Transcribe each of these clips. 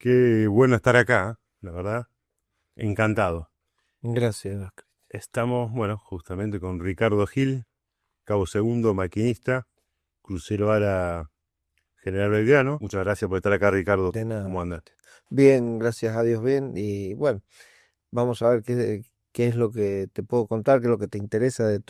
Qué bueno estar acá, la verdad. Encantado. Gracias. Estamos, bueno, justamente con Ricardo Gil, cabo segundo, maquinista, crucero Ara General Belgrano. Muchas gracias por estar acá, Ricardo. De ¿Cómo nada. andas? Bien, gracias a Dios, bien. Y bueno, vamos a ver qué es lo que te puedo contar, qué es lo que te interesa de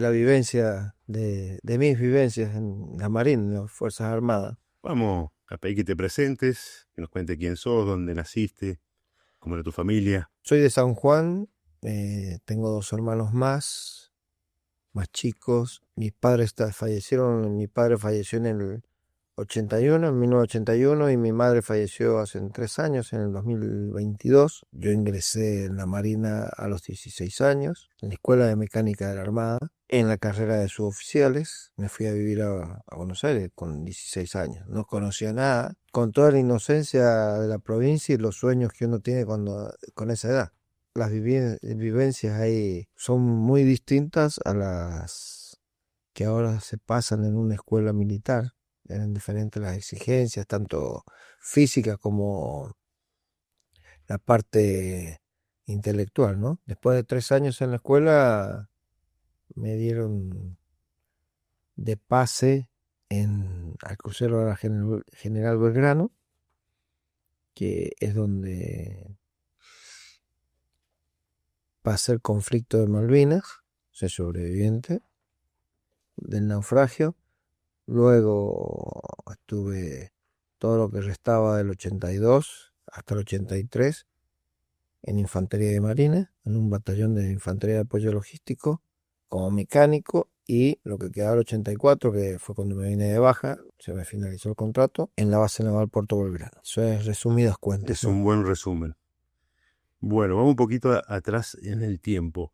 la vivencia, de mis vivencias en la Marina, en las Fuerzas Armadas. Vamos a pedir que te presentes, que nos cuente quién sos, dónde naciste, cómo era tu familia. Soy de San Juan, tengo dos hermanos más chicos. Mis padres fallecieron, mi padre falleció en el 81, en 1981, y mi madre falleció hace 3 años, en el 2022. Yo ingresé en la Marina a los 16 años, en la Escuela de Mecánica de la Armada, en la carrera de suboficiales. Me fui a vivir a Buenos Aires con 16 años. No conocía nada, con toda la inocencia de la provincia y los sueños que uno tiene con esa edad. Las vivencias ahí son muy distintas a las que ahora se pasan en una escuela militar. Eran diferentes las exigencias, tanto físicas como la parte intelectual, ¿no? Después de 3 años en la escuela, me dieron de pase al crucero de la General Belgrano, que es donde pasé el conflicto de Malvinas. Soy sobreviviente del naufragio. Luego estuve todo lo que restaba del 82 hasta el 83 en Infantería de Marina, en un batallón de Infantería de Apoyo Logístico, como mecánico, y lo que quedaba el 84, que fue cuando me vine de baja, se me finalizó el contrato, en la base naval Puerto Belgrano. Eso es resumidas cuentas, Es ¿no? un buen resumen. Bueno, vamos un poquito atrás en el tiempo.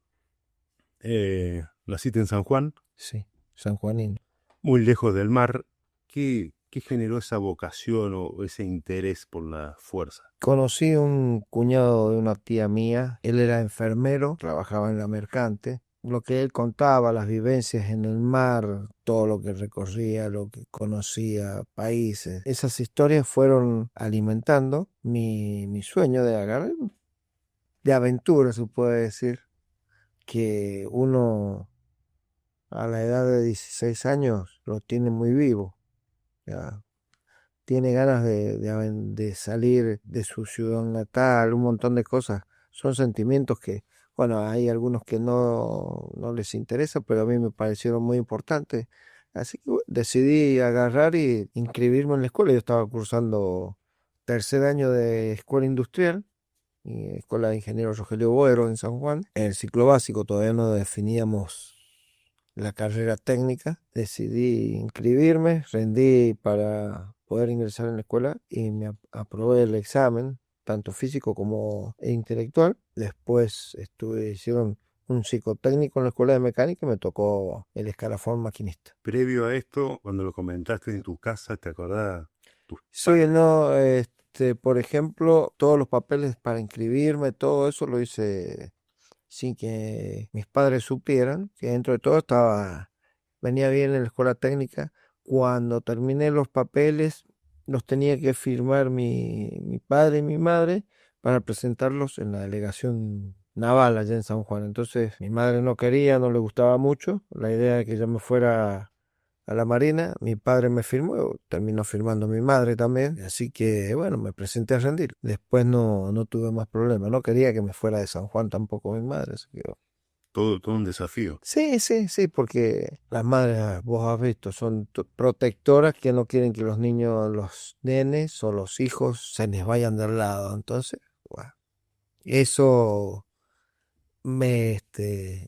Naciste en San Juan, Sí, San Juanino. muy lejos del mar. ¿Qué generó esa vocación o ese interés por la fuerza? Conocí un cuñado de una tía mía, él era enfermero, trabajaba en la mercante. Lo que él contaba, las vivencias en el mar, todo lo que recorría, lo que conocía, países, esas historias fueron alimentando mi sueño de agarrar, de aventura, se puede decir, que uno a la edad de 16 años lo tiene muy vivo. Ya, tiene ganas de salir de su ciudad natal, un montón de cosas. Son sentimientos que, bueno, hay algunos que no les interesa, pero a mí me parecieron muy importantes. Así que decidí agarrar y inscribirme en la escuela. Yo estaba cursando tercer año de escuela industrial, y escuela de ingenieros Rogelio Boero en San Juan. En el ciclo básico todavía no definíamos la carrera técnica. Decidí inscribirme, rendí para poder ingresar en la escuela y aprobé el examen, tanto físico como intelectual. Después hicieron un psicotécnico en la escuela de mecánica y me tocó el escalafón maquinista. Previo a esto, cuando lo comentaste en tu casa, ¿te acordás? Tus Soy padres. el no, por ejemplo, todos los papeles para inscribirme, todo eso lo hice sin que mis padres supieran, que dentro de todo venía bien en la escuela técnica. Cuando terminé los papeles, los tenía que firmar mi padre y mi madre para presentarlos en la delegación naval allá en San Juan. Entonces, mi madre no quería, no le gustaba mucho la idea de que yo me fuera a la Marina. Mi padre me firmó, terminó firmando mi madre también, así que bueno, me presenté a rendir. Después no tuve más problemas, no quería que me fuera de San Juan tampoco mi madre, así que... Todo un desafío. Sí, sí, sí, porque las madres, vos has visto, son protectoras que no quieren que los niños, los nenes o los hijos se les vayan del lado. Entonces, bueno, eso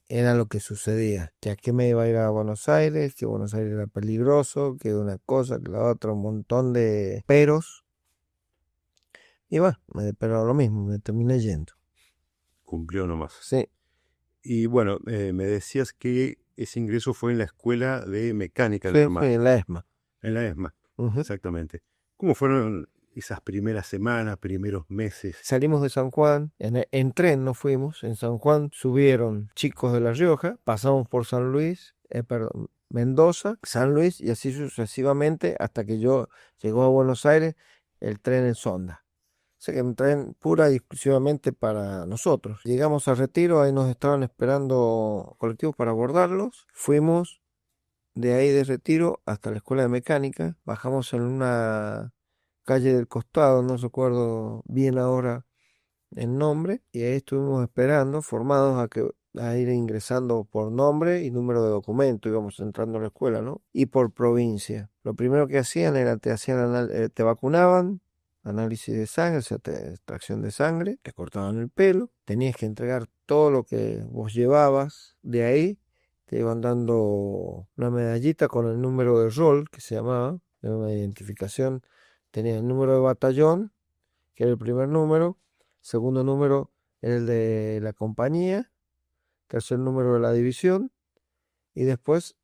era lo que sucedía. Ya que me iba a ir a Buenos Aires, que Buenos Aires era peligroso, que una cosa, que la otra, un montón de peros. Y bueno, pero lo mismo, me terminé yendo. Cumplió nomás. Sí, Y bueno, me decías que ese ingreso fue en la Escuela de Mecánica de la fue Armada, en la ESMA. en la ESMA, Ujú. exactamente. ¿Cómo fueron esas primeras semanas, primeros meses? Salimos de San Juan, en tren nos fuimos. En San Juan subieron chicos de La Rioja, pasamos por San Luis, perdón, Mendoza, San Luis y así sucesivamente hasta que yo llegó a Buenos Aires, el tren en sonda. O sea que un tren pura y exclusivamente para nosotros. Llegamos a Retiro, ahí nos estaban esperando colectivos para abordarlos. Fuimos de ahí de Retiro hasta la escuela de mecánica. Bajamos en una calle del costado, no recuerdo bien ahora el nombre, y ahí estuvimos esperando, formados a ir ingresando por nombre y número de documento, íbamos entrando a la escuela, ¿no? Y por provincia. Lo primero que hacían era te vacunaban, análisis de sangre, o sea, extracción de sangre, te cortaban el pelo, tenías que entregar todo lo que vos llevabas de ahí, te iban dando una medallita con el número de rol, que se llamaba, era una identificación, tenía el número de batallón, que era el primer número, segundo número era el de la compañía, tercer número de la división, y después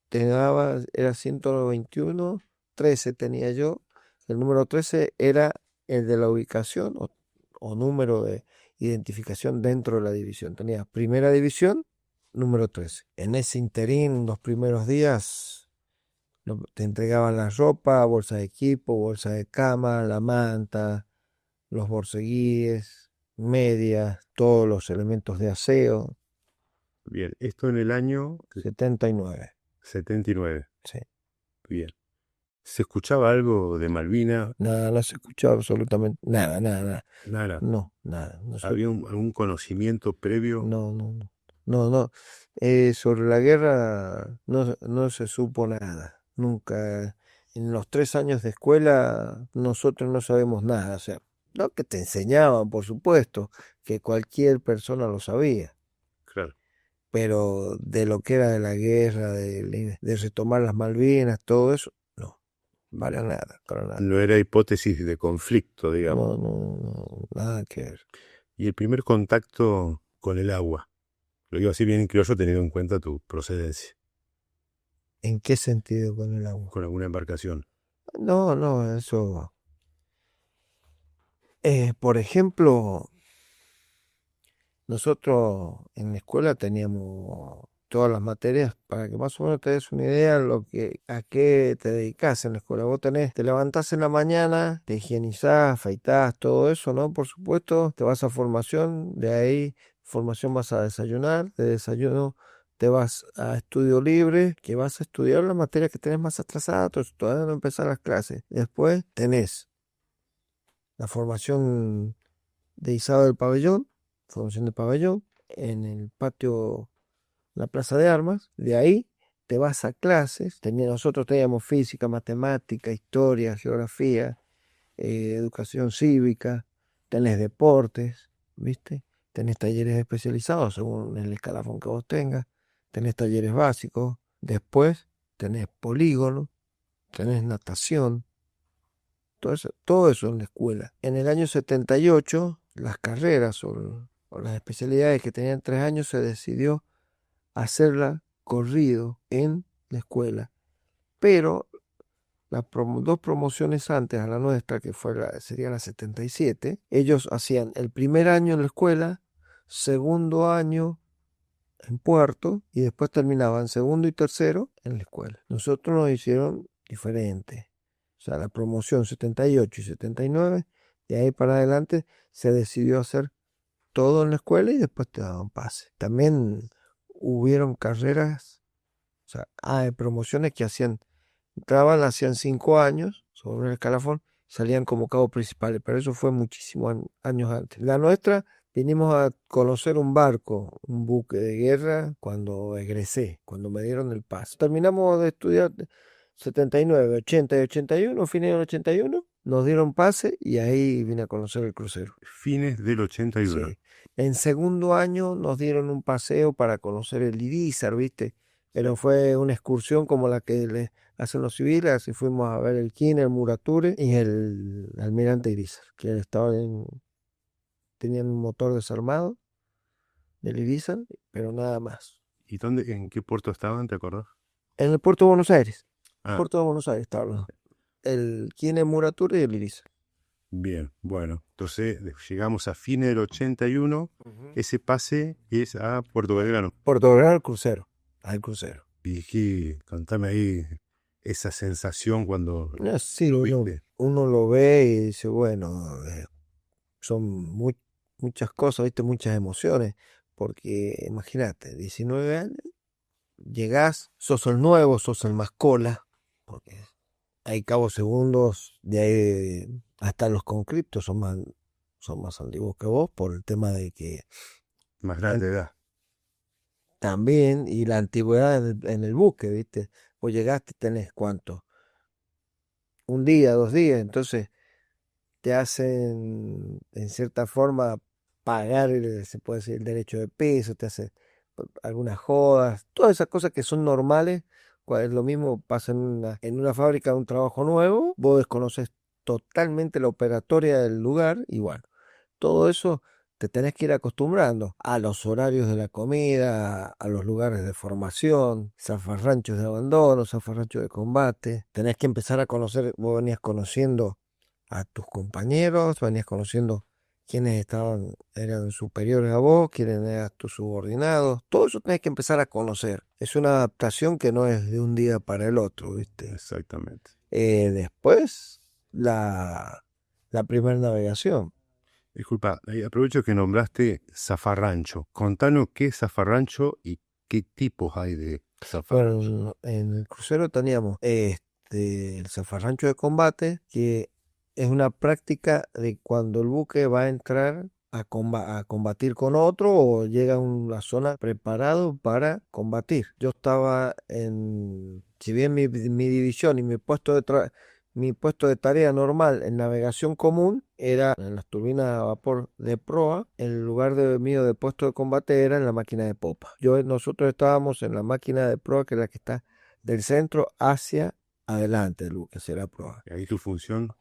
te daba, era 121, 13 tenía yo, el número 13 era el de la ubicación o número de identificación dentro de la división. Tenía primera división, número 13. En ese interín, los primeros días, te entregaban la ropa, bolsa de equipo, bolsa de cama, la manta, los borceguíes, medias, todos los elementos de aseo. Bien, esto en el año 79. 79. Sí. Bien. ¿Se escuchaba algo de Malvina? Nada, no se escuchaba absolutamente nada, nada, nada. Nada. No, nada. No, ¿Había algún conocimiento previo? no, no, no. No, no. Sobre la guerra no se supo nada. Nunca. En los 3 años de escuela nosotros no sabemos nada. O sea, lo que te enseñaban, por supuesto, que cualquier persona lo sabía. Claro. Pero de lo que era de la guerra, de retomar las Malvinas, todo eso, no. Para nada, para nada. No era hipótesis de conflicto, digamos. No, no, no, nada que ver. Y el primer contacto con el agua. Lo digo así bien en criollo teniendo en cuenta tu procedencia. ¿En qué sentido con el agua? Con alguna embarcación. No, no, eso. Por ejemplo, nosotros en la escuela teníamos todas las materias para que más o menos te des una idea a qué te dedicas en la escuela. Vos te levantás en la mañana, te higienizás, afeitás, todo eso, ¿no? Por supuesto, te vas a formación, de ahí formación vas a desayunar, de desayuno te vas a estudio libre, que vas a estudiar las materias que tenés más atrasadas, todavía no empezar las clases. Después tenés la formación de izado del pabellón, formación de pabellón, en el patio, la plaza de armas. De ahí te vas a clases. Nosotros teníamos física, matemática, historia, geografía, educación cívica, tenés deportes, ¿viste? Tenés talleres especializados según el escalafón que vos tengas, tenés talleres básicos, después tenés polígono, tenés natación, todo eso en la escuela. En el año 78, las carreras o las especialidades que tenían 3 años se decidió hacerla corrido en la escuela. Pero las dos promociones antes a la nuestra, que sería la 77, ellos hacían el primer año en la escuela, segundo año en Puerto y después terminaban segundo y tercero en la escuela. Nosotros nos hicieron diferente. O sea, la promoción 78 y 79, de ahí para adelante se decidió hacer todo en la escuela y después te daban pase. También hubieron carreras, o sea, promociones que entraban, hacían 5 años sobre el escalafón, salían como cabos principales, pero eso fue muchísimos años antes. La nuestra, vinimos a conocer un barco, un buque de guerra, cuando egresé, cuando me dieron el pase. Terminamos de estudiar 79, 80 y 81, fines del 81, nos dieron pase y ahí vine a conocer el crucero. Fines del 81. Sí. En segundo año nos dieron un paseo para conocer el Irizar, ¿viste? Pero fue una excursión como la que le hacen los civiles, así fuimos a ver el Kine, el Murature y el Almirante Irizar, que tenían un motor desarmado del Irizar, pero nada más. ¿Y en qué puerto estaban, te acordás? En el puerto de Buenos Aires. Ah, Puerto de Buenos Aires estaban el Kine, el Murature y el Irizar. bien, bueno. Entonces llegamos a fines del 81. Ese pase es a Puerto Belgrano. Puerto Belgrano al crucero. Y contame ahí esa sensación cuando Sí, fuiste. uno lo ve y dice, bueno, son muchas cosas, ¿viste? Muchas emociones, porque imagínate, 19 años, llegás, sos el nuevo, sos el más cola, porque hay cabos segundos, de ahí hasta los conscriptos son más antiguos que vos por el tema de que Más grande de edad. también, y la antigüedad en el buque, ¿viste? Vos llegaste, tenés cuánto, un día, 2 días, entonces te hacen, en cierta forma, pagar, se puede decir, el derecho de piso, te hacen algunas jodas, todas esas cosas que son normales. Es lo mismo pasa en una fábrica, un trabajo nuevo, vos desconoces totalmente la operatoria del lugar y bueno, todo eso te tenés que ir acostumbrando a los horarios de la comida, a los lugares de formación, zafarranchos de abandono, zafarranchos de combate. Tenés que empezar a conocer, vos venías conociendo a tus compañeros, venías conociendo quiénes eran superiores a vos, quiénes eran tus subordinados. Todo eso tenés que empezar a conocer. Es una adaptación que no es de un día para el otro, ¿viste? Exactamente. Después, la primera navegación. Disculpa, aprovecho que nombraste zafarrancho. Contanos qué es zafarrancho y qué tipos hay de zafarrancho. Bueno, en el crucero teníamos el zafarrancho de combate, que es una práctica de cuando el buque va a entrar a combatir con otro o llega a una zona preparado para combatir. Yo estaba si bien mi división y mi puesto de tarea normal en navegación común era en las turbinas a vapor de proa, el lugar mío de puesto de combate era en la máquina de popa. Nosotros estábamos en la máquina de proa, que es la que está del centro hacia adelante, el buque hacia la proa. ¿Y ahí tu función?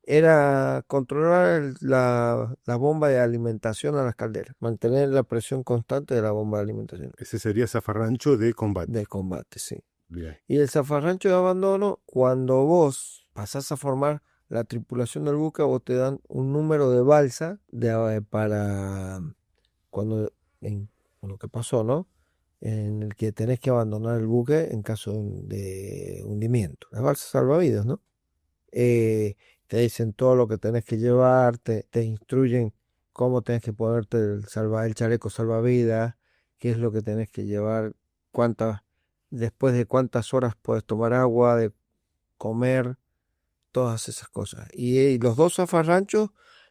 Era controlar la bomba de alimentación a las calderas, mantener la presión constante de la bomba de alimentación Ese sería zafarrancho de combate. de combate, sí. Bien. Y el zafarrancho de abandono, cuando vos pasás a formar la tripulación del buque, vos te dan un número de balsa para cuando, con lo que pasó, ¿no? En el que tenés que abandonar el buque en caso de hundimiento. Las balsas salvavidas, ¿no? eh, Te dicen todo lo que tenés que llevar, te instruyen cómo tenés que ponerte el chaleco salvavidas, qué es lo que tenés que llevar, después de cuántas horas puedes tomar agua, de comer, todas esas cosas. Y los dos zafarranchos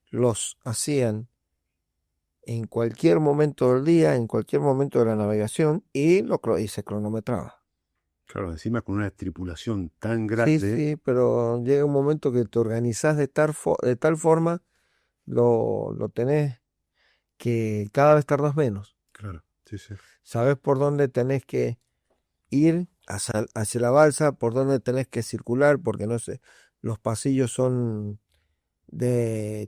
los hacían en cualquier momento del día, en cualquier momento de la navegación, y se cronometraba. Claro, encima con una tripulación tan Sí, grande. sí, pero llega un momento que te organizás de tal forma, lo tenés que cada vez tardas menos. Claro, sí, sí. Sabes por dónde tenés que ir hacia la balsa, por dónde tenés que circular, porque no sé, los pasillos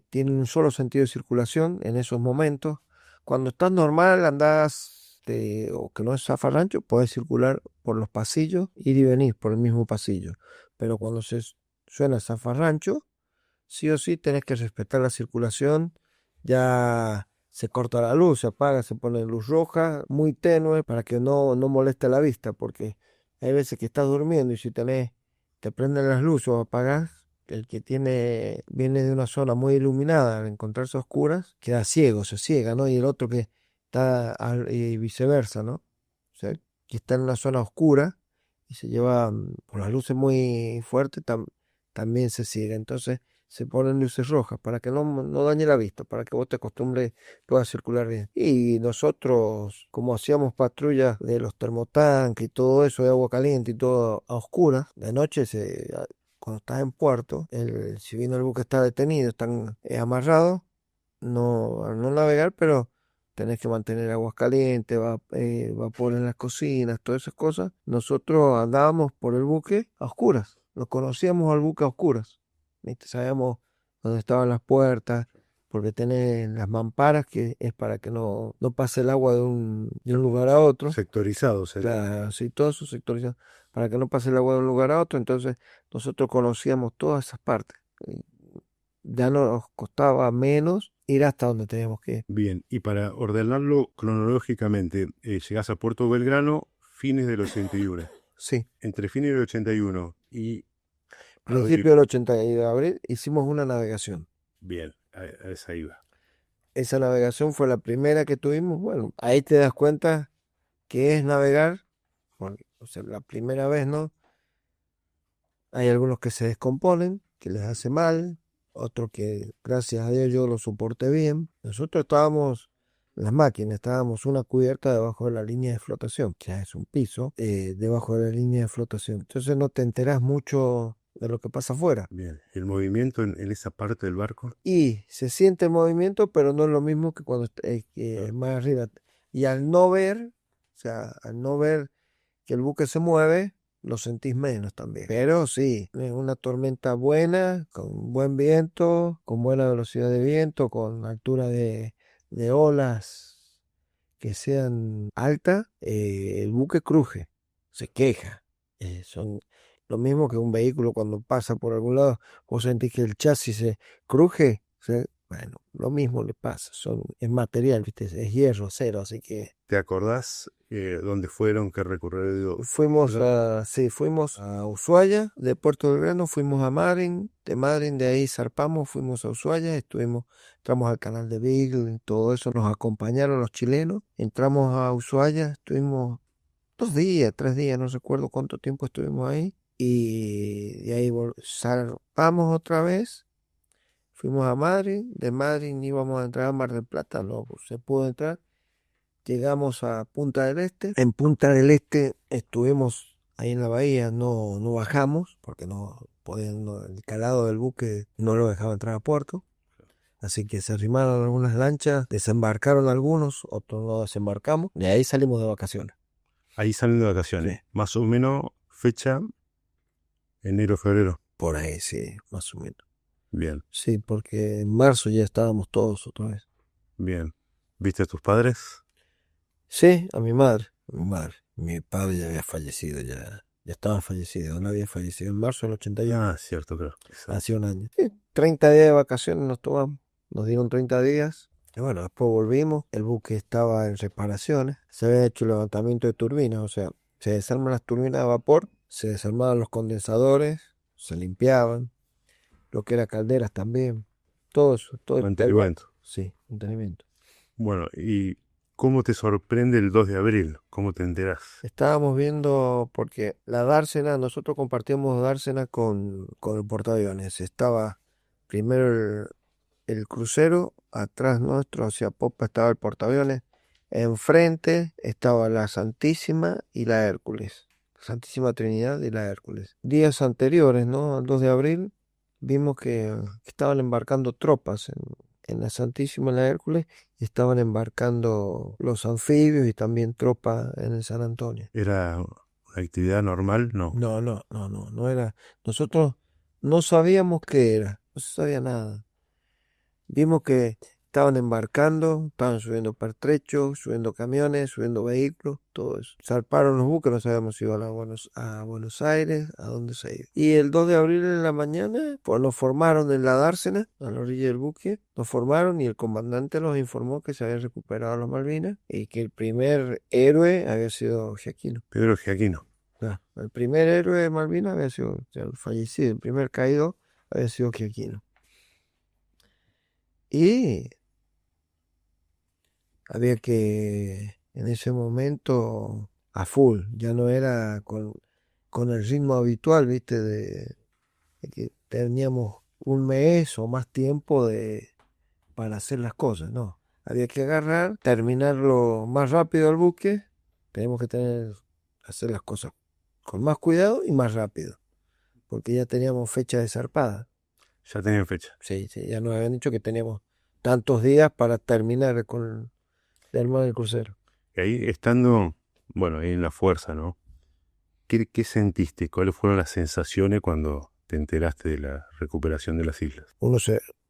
tienen un solo sentido de circulación en esos momentos. Cuando estás normal, andás, o que no es zafarrancho, podés circular por los pasillos, ir y venir por el mismo pasillo. Pero cuando suena zafarrancho, sí o sí tenés que respetar la circulación. Ya se corta la luz, se apaga, se pone luz roja, muy tenue, para que no moleste la vista, porque hay veces que estás durmiendo y si te prenden las luces o apagás, el que viene de una zona muy iluminada, al encontrarse a oscuras, queda ciego, se ciega, ¿no? Y el otro que y viceversa, ¿no? O sea, que está en una zona oscura y se lleva por las luces muy fuertes, también se ciega. Entonces se ponen luces rojas para que no dañe la vista, para que vos te acostumbres, puedas circular bien. Y nosotros, como hacíamos patrullas de los termotanques y todo eso, de agua caliente y todo a oscuras, de noche cuando estás en puerto, si bien el buque está detenido, están amarrados, al no navegar, pero tenés que mantener aguas calientes, vapor en las cocinas, todas esas cosas. Nosotros andábamos por el buque a oscuras, lo conocíamos al buque a oscuras, ¿viste? Sabíamos dónde estaban las puertas, porque tenés las mamparas, que es para que no pase el agua de un lugar a otro. Sectorizado sería. Claro, sí, todo eso sectorizado, para que no pase el agua de un lugar a otro. Entonces nosotros conocíamos todas esas partes. Ya nos costaba menos ir hasta donde teníamos que ir. Bien, y para ordenarlo cronológicamente, llegás a Puerto Belgrano fines del 81. Sí. Entre fines del 81 y Principio del 82 de abril hicimos una navegación. Bien, a esa iba. Esa navegación fue la primera que tuvimos. Bueno, ahí te das cuenta que es navegar, o sea, la primera vez, ¿no? Hay algunos que se descomponen, que les hace mal, otros que, gracias a Dios, yo lo soporté bien. Nosotros estábamos, las máquinas, estábamos una cubierta debajo de la línea de flotación, que ya es un piso, debajo de la línea de flotación. Entonces no te enterás mucho de lo que pasa afuera. Bien, el movimiento en esa parte del barco. Y se siente el movimiento, pero no es lo mismo que cuando que más arriba. Y al no ver, o sea, al no ver que el buque se mueve, lo sentís menos también. Pero sí, es una tormenta buena, con buen viento, con buena velocidad de viento, con altura de olas que sean altas, el buque cruje, se queja. Son lo mismo que un vehículo cuando pasa por algún lado, vos sentís que el chasis se cruje. Bueno, lo mismo le pasa, es material, ¿viste? Es hierro, acero, así que ¿Te acordás dónde fueron, qué recorrido? fuimos a Ushuaia, de Puerto Belgrano, fuimos a Marin, de Marin de ahí zarpamos, fuimos a Ushuaia, entramos al canal de Beagle, todo eso, nos acompañaron los chilenos, entramos a Ushuaia, estuvimos 2 días, 3 días, no recuerdo cuánto tiempo estuvimos ahí, y de ahí zarpamos otra vez, fuimos a Marin, de Marin íbamos a entrar a Mar del Plata, no pues, se pudo entrar. Llegamos a Punta del Este. En Punta del Este estuvimos ahí en la bahía, no bajamos, porque el calado del buque no lo dejaba entrar a puerto. Así que se arrimaron algunas lanchas, desembarcaron algunos, otros no desembarcamos, y ahí salimos de vacaciones. Ahí salen de vacaciones. Sí. Más o menos fecha, enero, febrero. Por ahí, sí, más o menos. Bien, Sí, porque en marzo ya estábamos todos otra vez. bien. ¿Viste a tus padres? Sí, a mi madre, a mi madre. Mi padre ya había fallecido, ya estaba fallecido, no había fallecido en marzo del 81. Ah, cierto, creo. Hace un año. Sí, 30 días de vacaciones nos tomamos. Nos dieron 30 días. Y bueno, después volvimos. El buque estaba en reparaciones. Se había hecho el levantamiento de turbinas. O sea, se desarman las turbinas de vapor. Se desarmaban los condensadores. Se limpiaban. Lo que era calderas también. Todo eso. Todo el Mantenimiento. Sí, mantenimiento. Bueno, ¿y cómo te sorprende el 2 de abril? ¿Cómo te enterás? Estábamos viendo, porque la dársena, nosotros compartíamos dársena con el portaaviones. Estaba primero el crucero, atrás nuestro, hacia popa estaba el portaaviones, enfrente estaba la Santísima y la Hércules, Santísima Trinidad y la Hércules. Días anteriores, ¿no? Al 2 de abril, vimos que estaban embarcando tropas en la Santísima y la Hércules, y estaban embarcando los anfibios y también tropas en el San Antonio. ¿Era una actividad normal? No. No era. Nosotros no sabíamos qué era, no se sabía nada. Vimos que estaban embarcando, estaban subiendo pertrechos, subiendo camiones, subiendo vehículos, todo eso. Zarparon los buques, no sabíamos si iban a Buenos Aires, a dónde se iban. Y el 2 de abril en la mañana, pues nos formaron en la dársena, a la orilla del buque, nos formaron y el comandante nos informó que se habían recuperado las Malvinas y que el primer héroe había sido Giaquino. Pedro Giaquino. El primer héroe de Malvinas había sido, o sea, el fallecido, el primer caído había sido Giaquino. Y había que, en ese momento, a full, ya no era con el ritmo habitual, ¿viste? De que teníamos un mes o más tiempo para hacer las cosas, no. Había que agarrar, terminarlo más rápido al buque, tenemos que hacer las cosas con más cuidado y más rápido, porque ya teníamos fecha de zarpada. Ya tenían fecha. Sí, ya nos habían dicho que teníamos tantos días para terminar de armar el crucero. Y ahí estando, bueno, ahí en la fuerza, ¿no? ¿Qué sentiste? ¿Cuáles fueron las sensaciones cuando te enteraste de la recuperación de las islas?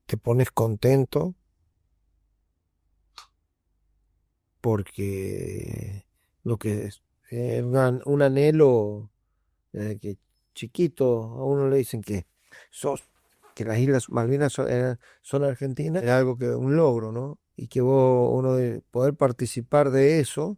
Te pones contento porque lo que es un anhelo que chiquito, a uno le dicen que las Islas Malvinas son argentinas, es algo un logro, ¿no? Y que uno de poder participar de eso,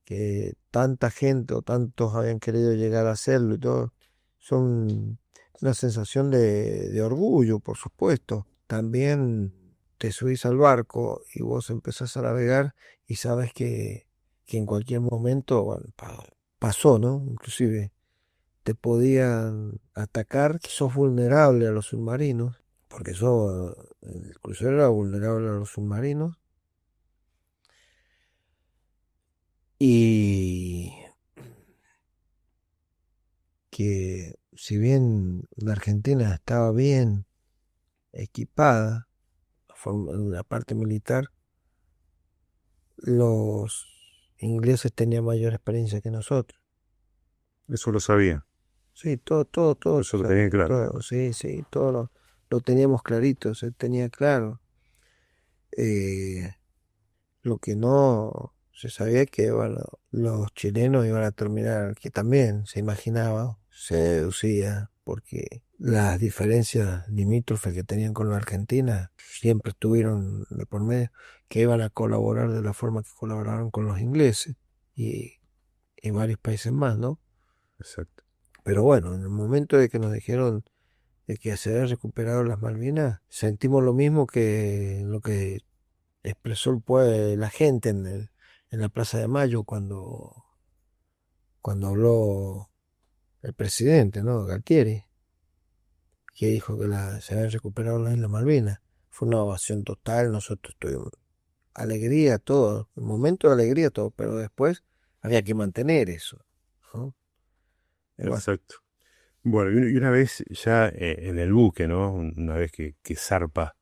que tanta gente o tantos habían querido llegar a hacerlo y todo, son Una sensación de orgullo, por supuesto. También te subís al barco y vos empezás a navegar y sabes que en cualquier momento, bueno, pasó, ¿no? Inclusive te podían atacar, sos vulnerable a los submarinos, porque el crucero era vulnerable a los submarinos. Y que si bien la Argentina estaba bien equipada, en la parte militar, los ingleses tenían mayor experiencia que nosotros. Eso lo sabía, Sí, todo, eso lo tenía claro. sí, sí, lo teníamos clarito, se tenía claro. Eh, lo que no se sabía que bueno, los chilenos iban a terminar, que también se imaginaba, se deducía, porque las diferencias limítrofes que tenían con la Argentina siempre estuvieron de por medio, que iban a colaborar de la forma que colaboraron con los ingleses y, y varios países más, ¿no? Exacto. Pero bueno, en el momento de que nos dijeron de que se habían recuperado las Malvinas, sentimos lo mismo que lo que expresó la gente en la Plaza de Mayo cuando habló el presidente, ¿no? Galtieri, que dijo que se habían recuperado las Islas Malvinas. Fue una ovación total, nosotros tuvimos alegría, todo, un momento de alegría, todo, pero después había que mantener eso, ¿no? Y bueno, Exacto. Bueno, y una vez ya en el buque, ¿no? Una vez que zarpa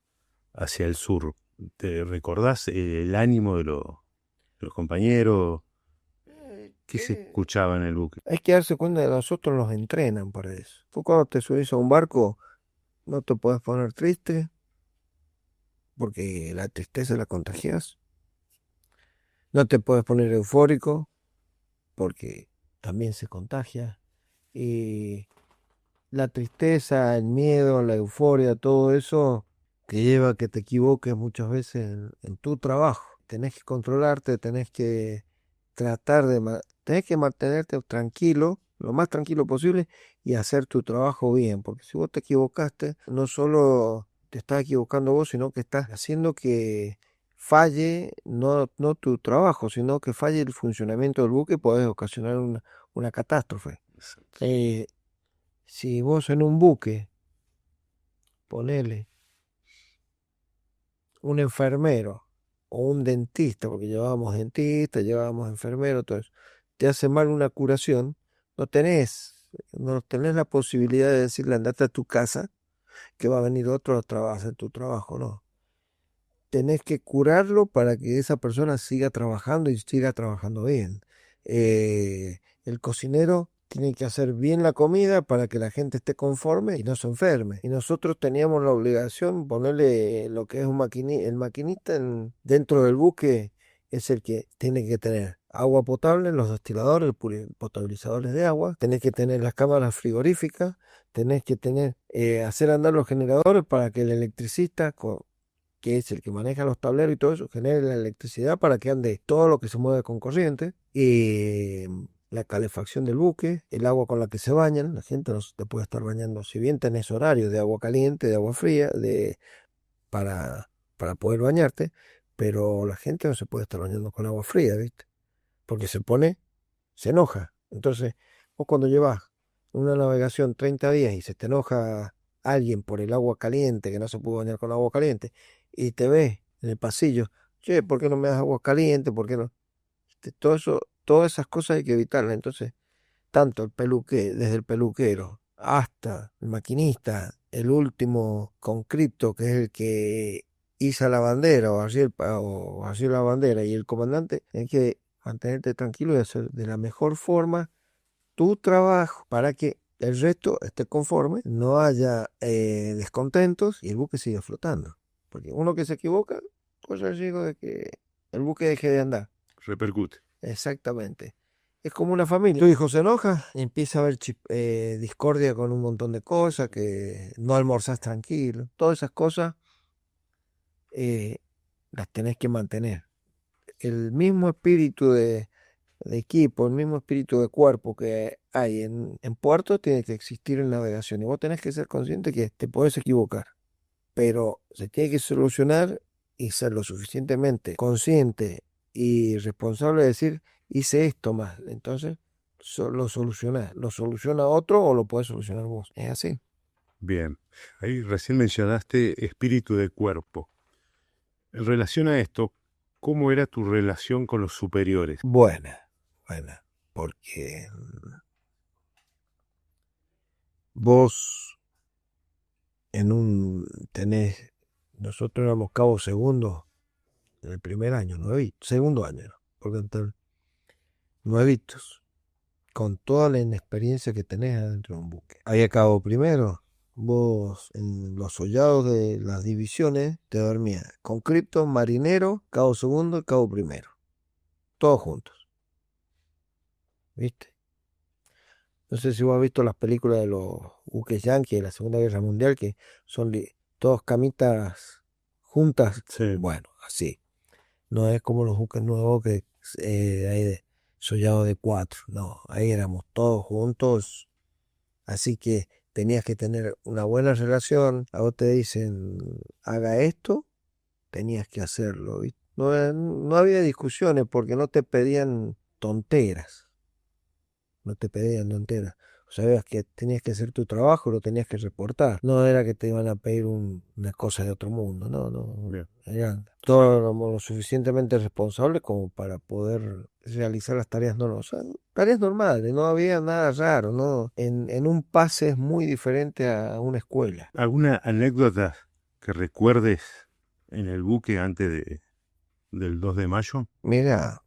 hacia el sur, ¿te recordás el ánimo de los compañeros? ¿Qué se que escuchaba en el buque? hay que darse cuenta de que nosotros los entrenan para eso. Tú cuando te subís a un barco no te puedes poner triste porque la tristeza la contagias. No te puedes poner eufórico porque también se contagia. Y la tristeza, el miedo, la euforia, todo eso te lleva a que te equivoques muchas veces en tu trabajo. Tenés que controlarte, tenés que tenés que mantenerte tranquilo, lo más tranquilo posible y hacer tu trabajo bien. Porque si vos te equivocaste, no solo te estás equivocando vos, sino que estás haciendo que falle no tu trabajo, sino que falle el funcionamiento del buque y podés ocasionar una catástrofe. Exacto. Eh, si vos en un buque, ponele un enfermero o un dentista, porque llevábamos dentista, llevábamos enfermero, todo eso, te hace mal una curación, no tenés la posibilidad de decirle andate a tu casa, que va a venir otro a hacer tu trabajo, no. Tenés que curarlo para que esa persona siga trabajando y siga trabajando bien. El cocinero tiene que hacer bien la comida para que la gente esté conforme y no se enferme. Y nosotros teníamos la obligación ponerle lo que es el maquinista dentro del buque es el que tiene que tener agua potable, los destiladores, potabilizadores de agua, tenés que tener las cámaras frigoríficas, tenés que hacer andar los generadores para que el electricista que es el que maneja los tableros y todo eso, genere la electricidad para que ande todo lo que se mueve con corriente, y la calefacción del buque, el agua con la que se bañan, la gente no se te puede estar bañando, si bien tenés horario de agua caliente, de agua fría, para poder bañarte, pero la gente no se puede estar bañando con agua fría, ¿viste? Porque se enoja. Entonces, vos cuando llevas una navegación 30 días y se te enoja alguien por el agua caliente, que no se pudo bañar con agua caliente, y te ves en el pasillo, che, ¿por qué no me das agua caliente? ¿Por qué no? Todo eso, todas esas cosas hay que evitarlas. Entonces, tanto desde el peluquero hasta el maquinista, el último conscripto, que es el que iza la bandera o así la bandera, y el comandante, hay que mantenerte tranquilo y hacer de la mejor forma tu trabajo para que el resto esté conforme, no haya descontentos y el buque siga flotando. Porque uno que se equivoca, pues el riesgo de que el buque deje de andar. Repercute. Exactamente. Es como una familia. Tu hijo se enoja, y empieza a haber discordia con un montón de cosas, que no almorzás tranquilo. Todas esas cosas eh, las tenés que mantener. El mismo espíritu de equipo, el mismo espíritu de cuerpo que hay en puerto, tiene que existir en navegación. Y vos tenés que ser consciente que te puedes equivocar, pero se tiene que solucionar y ser lo suficientemente consciente y responsable de decir, hice esto mal. Entonces, lo solucionás. Lo soluciona otro o lo puedes solucionar vos. Es así. Bien. Ahí recién mencionaste espíritu de cuerpo. En relación a esto, ¿cómo era tu relación con los superiores? Buena, buena. Porque vos tenés, nosotros éramos cabos segundos en el primer año, nuevitos, segundo año, ¿no? Porque nuevitos, con toda la inexperiencia que tenés adentro de un buque. Había cabo primero, vos en los sollados de las divisiones te dormías con cripto, marinero, cabo segundo y cabo primero, todos juntos, ¿viste? No sé si vos has visto las películas de los buques yanquis de la Segunda Guerra Mundial, que son todos camitas juntas. Sí. Bueno, así. No es como los buques nuevos que hay de sollado de cuatro. No, ahí éramos todos juntos. Así que tenías que tener una buena relación. A vos te dicen, haga esto, tenías que hacerlo, ¿viste? No, no había discusiones porque no te pedían tonteras. No te pedían tonteras. Sabías que tenías que hacer tu trabajo, lo tenías que reportar. No era que te iban a pedir una cosa de otro mundo, no, no. Bien. Todos éramos lo suficientemente responsables como para poder realizar las tareas, no, no, o sea, tareas normales, no había nada raro, ¿no? En un pase es muy diferente a una escuela. ¿Alguna anécdota que recuerdes en el buque antes del 2 de mayo? Mira,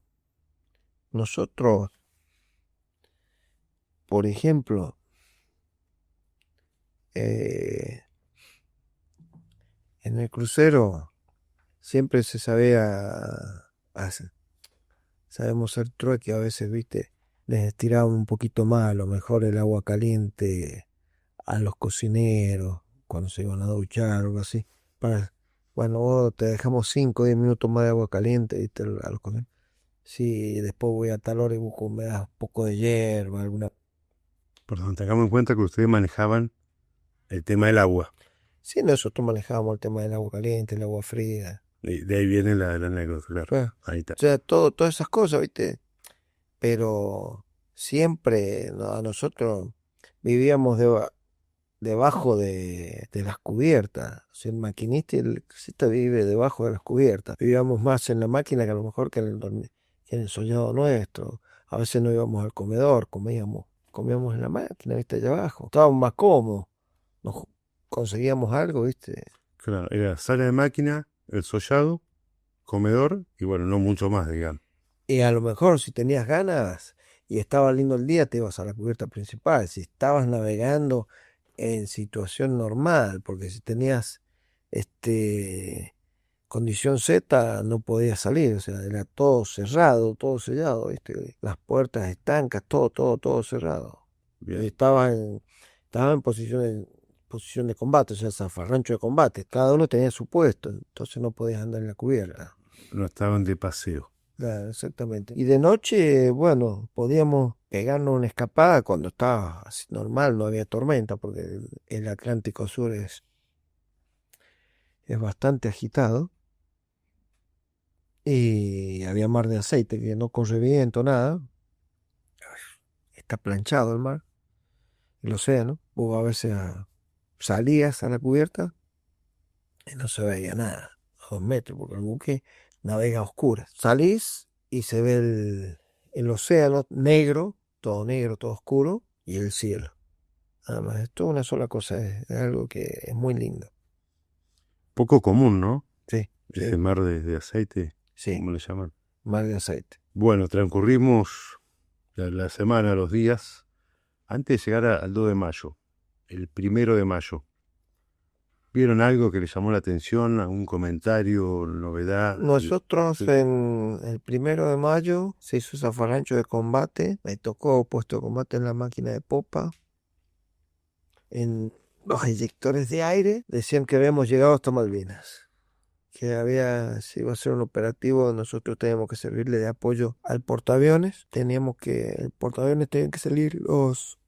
nosotros, por ejemplo, eh, en el crucero siempre se hacer- sabemos ser trueque, a veces, viste, les estiramos un poquito más, a lo mejor el agua caliente a los cocineros cuando se iban a duchar o algo así. Para, bueno, te dejamos 5 o 10 minutos más de agua caliente, viste, a los cocineros. Sí, después voy a tal hora y busco, me das un poco de hierba, alguna. Perdón, tengamos en cuenta que ustedes manejaban el tema del agua. Sí, nosotros manejábamos el tema del agua caliente, el agua fría. Y de ahí viene la anécdota, claro. Pues, Ahí está. o sea, todas esas cosas, viste. Pero siempre a nosotros vivíamos debajo de las cubiertas. O sea, el maquinista y el electricista vive debajo de las cubiertas. Vivíamos más en la máquina que a lo mejor que en el soñado nuestro. A veces no íbamos al comedor, comíamos en la máquina, viste, allá abajo. Estábamos más cómodos, nos conseguíamos algo, viste. Claro, era sala de máquina, el sollado, comedor y bueno, no mucho más, digamos. Y a lo mejor si tenías ganas y estaba lindo el día, te ibas a la cubierta principal. Si estabas navegando en situación normal, porque si tenías condición Z, no podías salir, o sea, era todo cerrado, todo sellado, ¿viste? Las puertas estancas, todo cerrado. Bien. Estaba en posición de combate, o sea, zafarrancho de combate. Cada uno tenía su puesto, entonces no podías andar en la cubierta. No estaban de paseo. Claro, exactamente. Y de noche, bueno, podíamos pegarnos una escapada cuando estaba así normal, no había tormenta, porque el Atlántico Sur es bastante agitado. Y había mar de aceite, que no corre viento, nada. Está planchado el mar, el océano. Vos a veces salías a la cubierta y no se veía nada, a 2 metros, porque el buque navega a oscuras. Salís y se ve el océano negro, todo oscuro, y el cielo. Nada más, esto es una sola cosa, es algo que es muy lindo. Poco común, ¿no? Sí, Ese sí, mar de aceite, sí, ¿cómo le llaman? mar de aceite. Bueno, transcurrimos la semana, los días, antes de llegar al 2 de mayo, el 1 de mayo. ¿Vieron algo que les llamó la atención? ¿Algún comentario, novedad? Nosotros Sí. en el 1 de mayo se hizo zafarrancho de combate, me tocó puesto de combate en la máquina de popa, en los eyectores de aire, decían que habíamos llegado hasta Malvinas. se iba a ser un operativo, nosotros teníamos que servirle de apoyo al portaaviones. El portaaviones tenía que salir los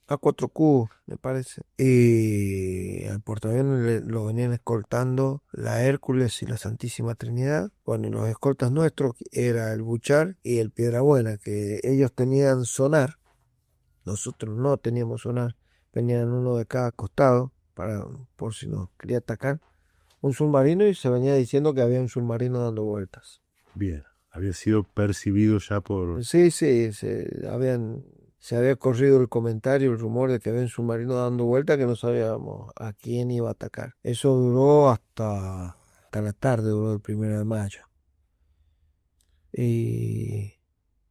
A4Q, me parece. Y al portaaviones lo venían escoltando la Hércules y la Santísima Trinidad. Bueno, y los escoltas nuestros era el Buchar y el Piedrabuena, que ellos tenían sonar. Nosotros no teníamos sonar. Venían uno de cada costado por si nos quería atacar un submarino, y se venía diciendo que había un submarino dando vueltas. Bien, había sido percibido ya por... Sí, sí, se había corrido el comentario, el rumor de que había un submarino dando vueltas, que no sabíamos a quién iba a atacar. Eso duró hasta la tarde, duró el 1 de mayo. Y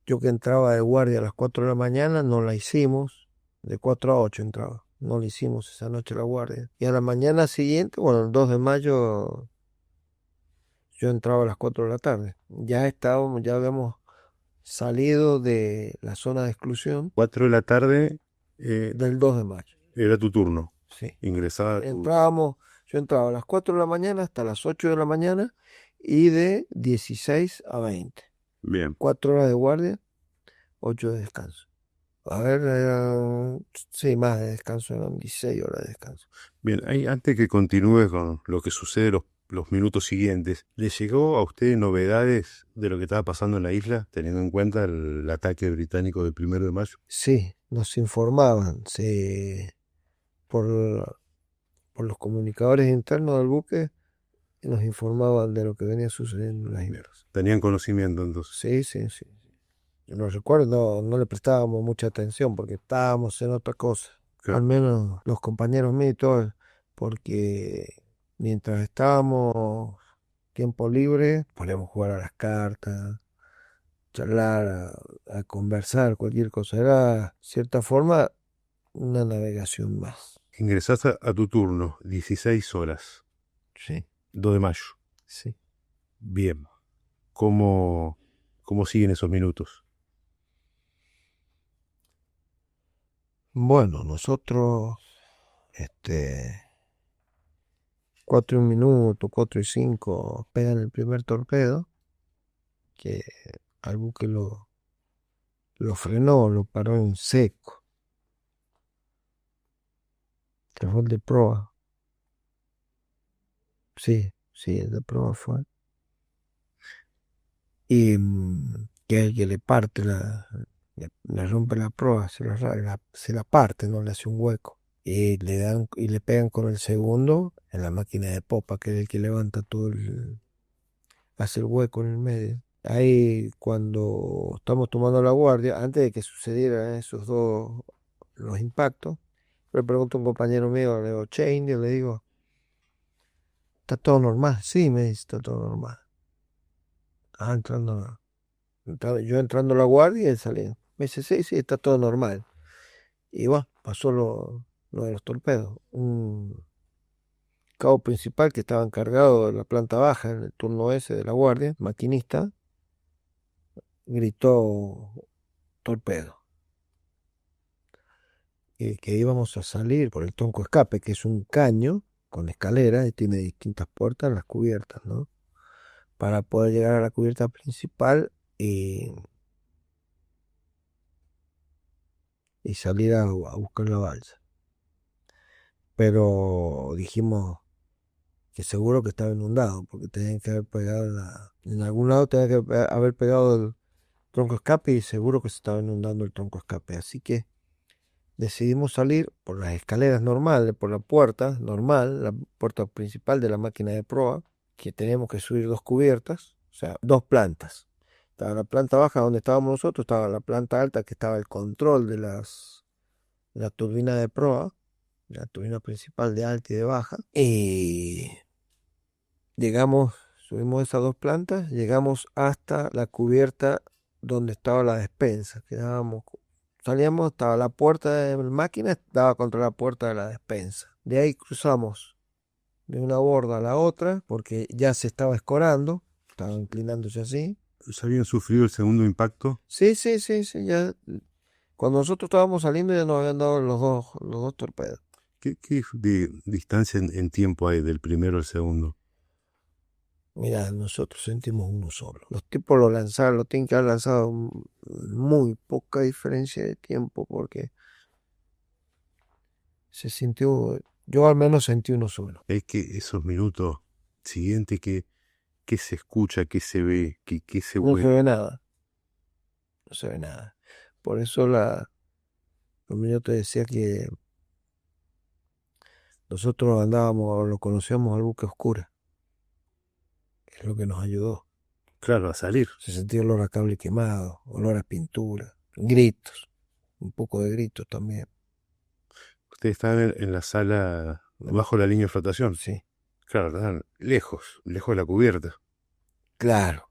yo, que entraba de guardia a las 4 de la mañana, no la hicimos. De 4 a 8 entraba. No la hicimos esa noche la guardia. Y a la mañana siguiente, bueno, el 2 de mayo, yo entraba a las 4 de la tarde. Ya habíamos salido de la zona de exclusión 4 de la tarde del 2 de mayo. era tu turno. Sí. Ingresaba tu... Yo entraba a las 4 de la mañana hasta las 8 de la mañana, y de 16 a 20. Bien. 4 horas de guardia, 8 de descanso. A ver, sí, más de descanso, eran 16 horas de descanso. Bien, ahí, antes que continúes con lo que sucede los minutos siguientes, ¿le llegó a usted novedades de lo que estaba pasando en la isla, teniendo en cuenta el ataque británico del 1 de mayo? Sí, nos informaban, por, por los comunicadores internos del buque, nos informaban de lo que venía sucediendo en las Bien. islas. Tenían conocimiento entonces. Sí, sí, sí. Yo no recuerdo, no le prestábamos mucha atención porque estábamos en otra cosa. Claro. Al menos los compañeros míos y todos, porque mientras estábamos tiempo libre, podíamos jugar a las cartas, charlar, a conversar, cualquier cosa. Era, de cierta forma, una navegación más. Ingresaste a tu turno, 16 horas, Sí, 2 de mayo. sí. Bien. ¿Cómo siguen esos minutos? Bueno, nosotros, 4 y 1 minuto, 4 y 5, pegan el primer torpedo, que al buque lo frenó, lo paró en seco, que fue el de proa. Sí, sí, el de proa fue. Y que es el que le parte le rompe la proa, se la parte, no le hace un hueco. Y le pegan con el segundo en la máquina de popa, que es el que levanta hace el hueco en el medio. Ahí, cuando estamos tomando la guardia, antes de que sucedieran los impactos, le pregunto a un compañero mío, le digo, che, Indio, le digo, ¿está todo normal? Sí, me dice, está todo normal. Yo entrando a la guardia y él saliendo. Me dice, sí, sí, está todo normal. Y bueno, pasó lo de los torpedos. Un cabo principal que estaba encargado de la planta baja en el turno ese de la guardia, maquinista, gritó torpedo. Que íbamos a salir por el tronco escape, que es un caño con escalera y tiene distintas puertas, las cubiertas, ¿no? Para poder llegar a la cubierta principal y salir a buscar la balsa. Pero dijimos que seguro que estaba inundado, porque tenían que haber pegado en algún lado tenía que haber pegado el tronco escape, y seguro que se estaba inundando el tronco escape. Así que decidimos salir por las escaleras normales, por la puerta normal, la puerta principal de la máquina de proa, que tenemos que subir 2 cubiertas, o sea, 2 plantas. Estaba la planta baja donde estábamos nosotros, estaba la planta alta, que estaba el control de la turbina de proa, la turbina principal de alta y de baja. Y subimos esas 2 plantas, llegamos hasta la cubierta donde estaba la despensa. Salíamos, estaba la puerta de la máquina, estaba contra la puerta de la despensa. De ahí cruzamos de una borda a la otra, porque ya se estaba escorando, estaba inclinándose así. ¿Ya habían sufrido el segundo impacto? Sí, sí, sí, sí, ya. Cuando nosotros estábamos saliendo ya nos habían dado los dos torpedos. ¿Qué distancia en tiempo hay del primero al segundo? Mira, nosotros sentimos uno solo. Los tipos lo lanzaron, lo tienen que haber lanzado muy poca diferencia de tiempo porque se sintió, yo al menos sentí uno solo. Es que esos minutos siguientes, que se escucha, que se ve, que se No se huele. ve nada, no se ve nada. Por eso como yo te decía que nosotros andábamos, lo conocíamos al buque oscura, que es lo que nos ayudó. Claro, a salir. Se sentía olor a cable quemado, olor a pintura, gritos, un poco de gritos también. Ustedes estaban en la sala bajo la línea de flotación. Sí, Claro, estaban lejos, lejos de la cubierta. claro,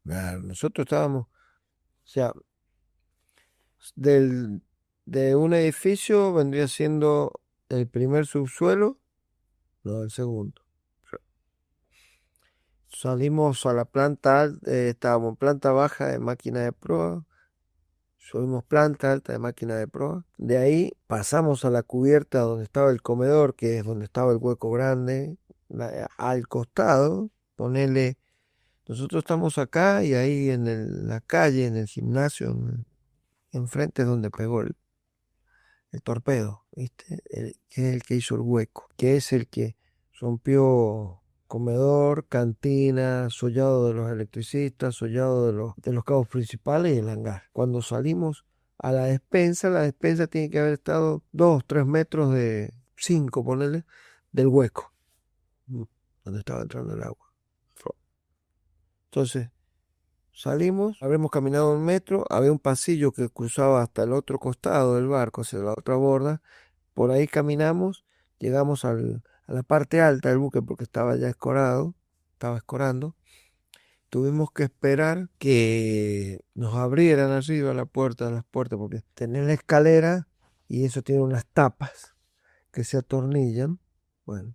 claro. Nosotros estábamos, o sea, del, de un edificio vendría siendo el primer subsuelo, no el segundo. Salimos a la planta alta, estábamos en planta baja de máquina de proa, subimos planta alta de máquina de proa. De ahí pasamos a la cubierta donde estaba el comedor, que es donde estaba el hueco grande, al costado, ponele, nosotros estamos acá y ahí en la calle, en el gimnasio, enfrente es donde pegó el torpedo, ¿viste? Que es el que hizo el hueco, que es el que rompió comedor, cantina, sollado de los electricistas, sollado de los cabos principales y el hangar. Cuando salimos a la despensa tiene que haber estado 2, 3 metros de 5, ponerle, del hueco, donde estaba entrando el agua. Entonces, salimos, habremos caminado 1 metro, había un pasillo que cruzaba hasta el otro costado del barco, hacia la otra borda. Por ahí caminamos, llegamos a la parte alta del buque porque estaba ya escorado, estaba escorando. Tuvimos que esperar que nos abrieran arriba las puertas, porque tenía la escalera y eso tiene unas tapas que se atornillan. Bueno,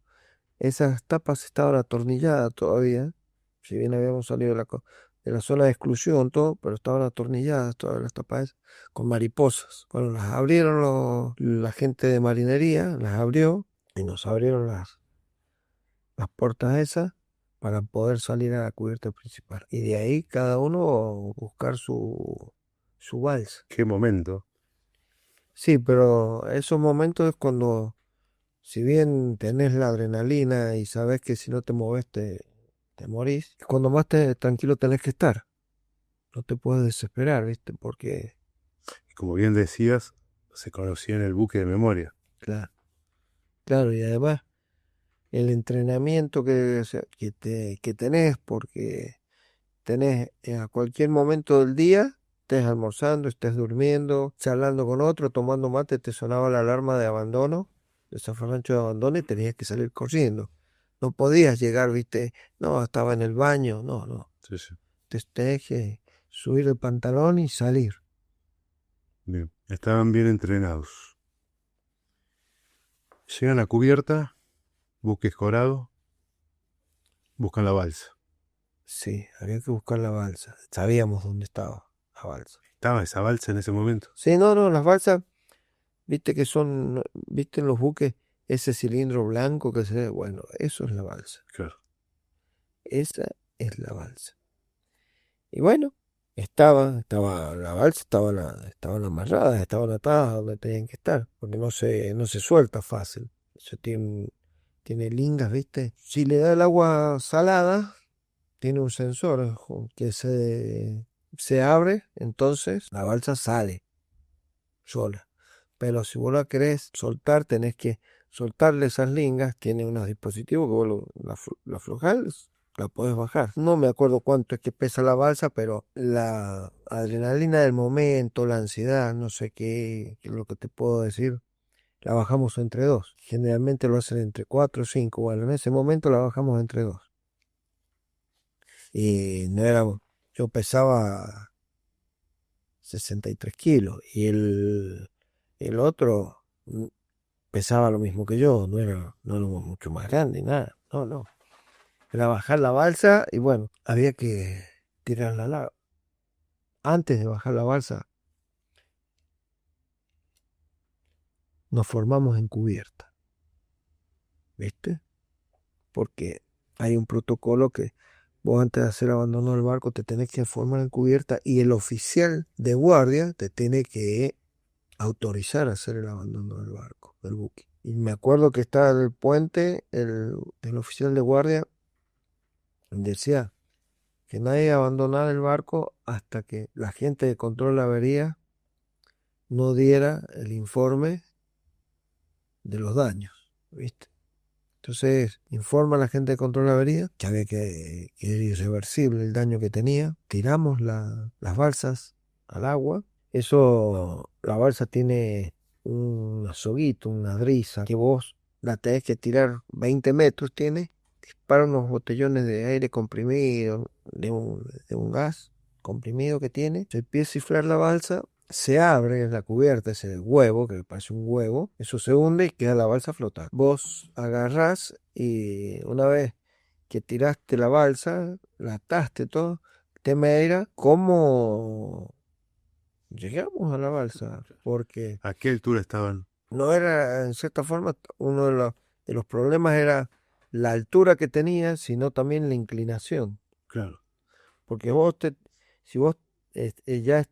esas tapas estaban atornilladas todavía, si bien habíamos salido de la zona de exclusión, todo, pero estaban atornilladas todas las tapas esas, con mariposas. Bueno, las abrieron la gente de marinería, las abrió y nos abrieron las puertas esas para poder salir a la cubierta principal. Y de ahí cada uno buscar su balsa. Qué momento. Sí, pero esos momentos es cuando, si bien tenés la adrenalina y sabes que si no te moves te morís, es cuando más tranquilo tenés que estar. No te puedes desesperar, ¿viste? Porque, Y como bien decías, se conocía en el buque de memoria. claro, claro, y además el entrenamiento o sea, que tenés, porque tenés a cualquier momento del día, estés almorzando, estés durmiendo, charlando con otro, tomando mate, te sonaba la alarma de abandono, de zafarrancho de abandono y tenías que salir corriendo. No podías llegar, viste, no, estaba en el baño, no, no. Sí, sí. Te tenés que subir el pantalón y salir. Bien. Estaban bien entrenados. Llegan a cubierta, buque escorado, buscan la balsa. Sí, había que buscar la balsa. Sabíamos dónde estaba la balsa. ¿Estaba esa balsa en ese momento? Sí, no, no, las balsas, viste que son, viste en los buques, ese cilindro blanco que se ve, bueno, eso es la balsa. Claro. Esa es la balsa. Y bueno, la balsa, estaban amarradas, estaban atadas donde tenían que estar, porque no se suelta fácil. Eso tiene lingas, ¿viste? Si le da el agua salada, tiene un sensor que se abre, entonces la balsa sale sola. Pero si vos la querés soltar, tenés que soltarle esas lingas. Tiene unos dispositivos que vos la aflojás, la podés bajar. No me acuerdo cuánto es que pesa la balsa, pero la adrenalina del momento, la ansiedad, no sé qué es lo que te puedo decir, la bajamos entre dos. Generalmente lo hacen entre 4 o 5. Bueno, en ese momento la bajamos entre dos. Y no era, yo pesaba 63 kilos y el otro pesaba lo mismo que yo, no era mucho más grande, nada, no, no. Era bajar la balsa y bueno, había que tirarla al agua. Antes de bajar la balsa, nos formamos en cubierta, ¿viste? Porque hay un protocolo que Vos antes de hacer abandono del barco te tenés que formar en cubierta y el oficial de guardia te tiene que autorizar a hacer el abandono del barco, del buque. Y me acuerdo que estaba el puente, el oficial de guardia decía que nadie abandonara el barco hasta que la gente de control de avería no diera el informe de los daños, ¿viste? Entonces informa a la gente de control de avería que había que era irreversible el daño que tenía. Tiramos las balsas al agua. Eso, la balsa tiene una soguita, una drisa, que vos la tenés que tirar 20 metros, tiene, dispara unos botellones de aire comprimido, de un gas comprimido que tiene, se empieza a inflar la balsa, se abre la cubierta, ese huevo, que parece un huevo, eso se hunde y queda la balsa flotando. Vos agarrás y una vez que tiraste la balsa, la ataste todo, el tema era cómo llegamos a la balsa, porque ¿A qué altura estaban? no era, en cierta forma, uno de los problemas era la altura que tenía, sino también la inclinación. Claro, Porque si vos ya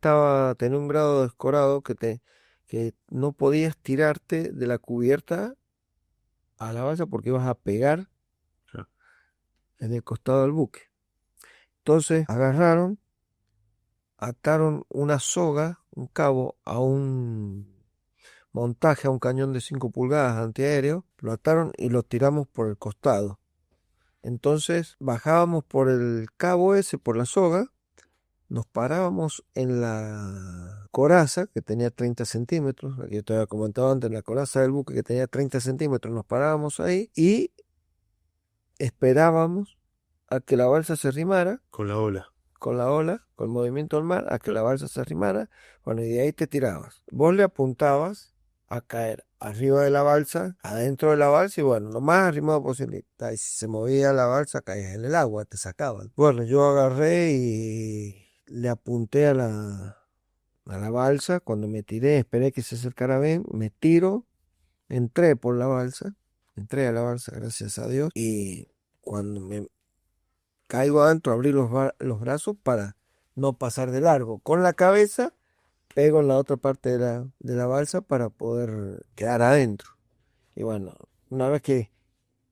tenía un grado de escorado que no podías tirarte de la cubierta a la balsa porque ibas a pegar claro. en el costado del buque. Entonces agarraron, ataron una soga, un cabo, a un montaje, a un cañón de 5 pulgadas antiaéreo, lo ataron y lo tiramos por el costado. Entonces bajábamos por el cabo ese, por la soga, nos parábamos en la coraza, que tenía 30 centímetros, la que yo te había comentado antes, la coraza del buque que tenía 30 centímetros, nos parábamos ahí y esperábamos a que la balsa se arrimara Con la ola. con la ola, con el movimiento del mar, a que la balsa se arrimara, bueno, y de ahí te tirabas. Vos le apuntabas a caer arriba de la balsa, adentro de la balsa, y bueno, lo más arrimado posible. Y si se movía la balsa, caías en el agua, te sacaban. Bueno, yo agarré y le apunté a la balsa, cuando me tiré, esperé que se acercara bien, me tiro, entré por la balsa, entré a la balsa, gracias a Dios, y cuando me caigo adentro, abrí los brazos para no pasar de largo. Con la cabeza pego en la otra parte de la balsa para poder quedar adentro. Y bueno, una vez que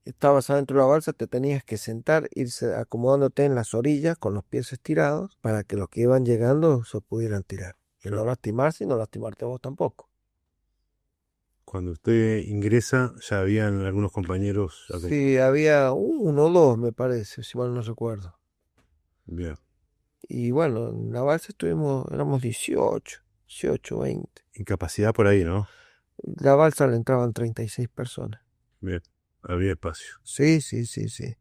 estabas adentro de la balsa, te tenías que sentar, irse acomodándote en las orillas con los pies estirados para que los que iban llegando se pudieran tirar. Y no lastimarse y no lastimarte vos tampoco. Cuando usted ingresa, ya habían algunos compañeros acá. Sí, había uno o dos, me parece, si mal no recuerdo. Bien. Y bueno, en la balsa éramos 18, 20. Incapacidad por ahí, ¿no? La balsa le entraban 36 personas. Bien. Había espacio. Sí, sí, sí, sí.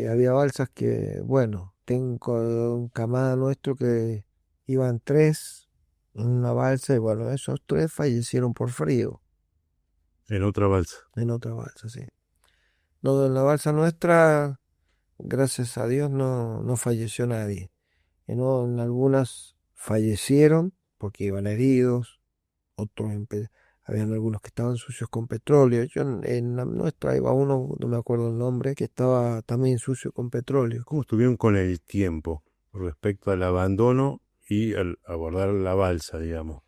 Había balsas que, bueno, tengo un camada nuestro que iban tres en una balsa y bueno, esos tres fallecieron por frío En otra balsa. en otra balsa, sí. No, en la balsa nuestra, gracias a Dios, no falleció nadie. En algunas fallecieron porque iban heridos, otros habían algunos que estaban sucios con petróleo. Yo en la nuestra iba uno, no me acuerdo el nombre, que estaba también sucio con petróleo. ¿Cómo estuvieron con el tiempo respecto al abandono y al abordar la balsa, digamos?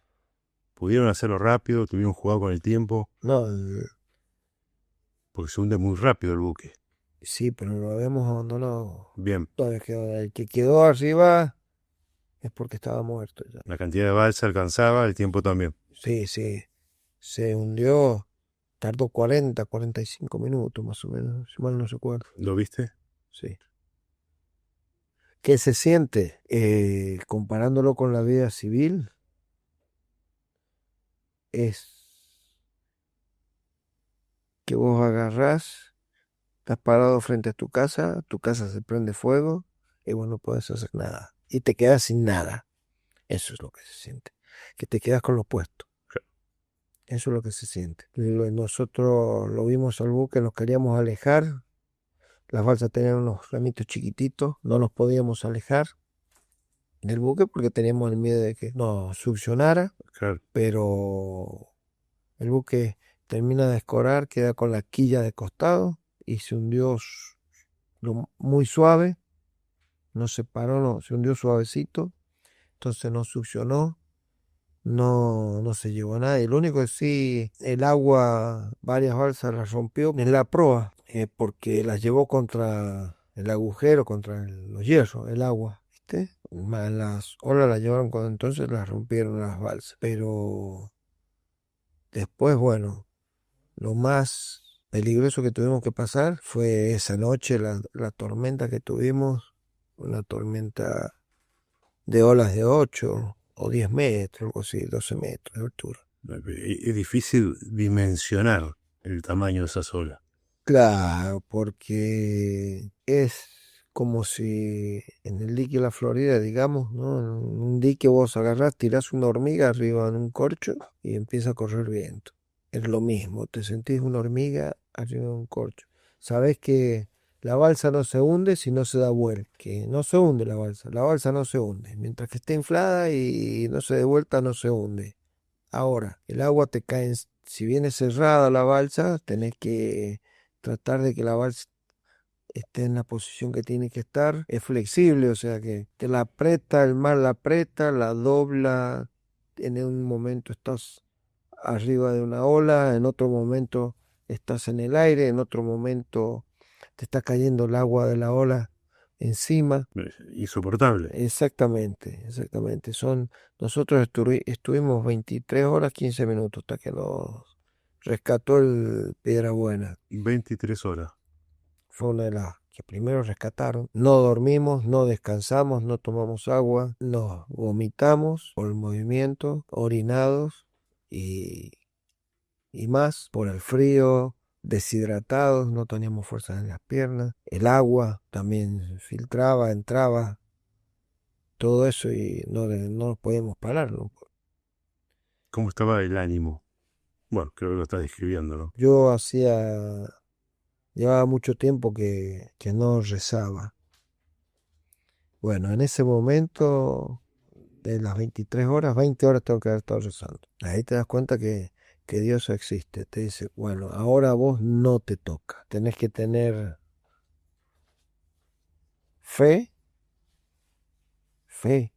¿Pudieron hacerlo rápido? ¿Tuvieron jugado con el tiempo? No, Porque se hunde muy rápido el buque. sí, pero lo habíamos abandonado. Bien. Todavía el que quedó arriba es porque estaba muerto ya. La cantidad de balsa alcanzaba, el tiempo también. Sí, sí, se hundió, tardó 45 minutos más o menos, si mal no recuerdo. ¿Lo viste? Sí. ¿Qué se siente? Comparándolo con la vida civil, es que vos agarrás, estás parado frente a tu casa se prende fuego y vos no puedes hacer nada. Y te quedas sin nada. Eso es lo que se siente. Que te quedas con lo puesto. Eso es lo que se siente. Nosotros lo vimos al buque, nos queríamos alejar. Las balsas tenían unos ramitos chiquititos, no nos podíamos alejar del buque porque teníamos el miedo de que nos succionara, Claro. pero el buque termina de escorar, queda con la quilla de costado y se hundió muy suave, no se paró, no, se hundió suavecito, entonces no succionó, no se llevó a nadie. Lo único que sí, el agua, varias balsas las rompió en la proa, porque las llevó contra el agujero, contra los hierros, el agua, ¿viste? Más las olas las llevaron cuando entonces las rompieron las balsas. Pero después, bueno, lo más peligroso que tuvimos que pasar fue esa noche, la tormenta que tuvimos, una tormenta de olas de 8 o 10 metros, algo así, 12 metros de altura. Es difícil dimensionar el tamaño de esas olas. Claro, porque es como si en el dique de la Florida, digamos, ¿no? En un dique vos agarrás, tirás una hormiga arriba en un corcho y empieza a correr viento. Es lo mismo, te sentís una hormiga arriba de un corcho. Sabés que la balsa no se hunde si no se da vuelta, que no se hunde la balsa no se hunde. Mientras que esté inflada y no se dé vuelta, no se hunde. Ahora, el agua te cae, si viene cerrada la balsa, tenés que tratar de que la balsa esté en la posición que tiene que estar. Es flexible, o sea que te la aprieta, el mar la aprieta, la dobla. En un momento estás arriba de una ola, en otro momento estás en el aire, en otro momento te está cayendo el agua de la ola encima. Insoportable. Exactamente, exactamente. Nosotros estuvimos 23 horas 15 minutos hasta que nos rescató el Piedra Buena. 23 horas. Fue una de las que primero rescataron. No dormimos, no descansamos, no tomamos agua, nos vomitamos por el movimiento, orinados y, y más por el frío, deshidratados, no teníamos fuerzas en las piernas. El agua también filtraba, entraba, todo eso y no nos podíamos parar, ¿no? ¿Cómo estaba el ánimo? Bueno, creo que lo estás describiendo, ¿no? Yo llevaba mucho tiempo que no rezaba. Bueno, en ese momento de las 23 horas, 20 horas tengo que haber estado rezando. Ahí te das cuenta que Dios existe. Te dice, bueno, ahora a vos no te toca. Tenés que tener fe, fe,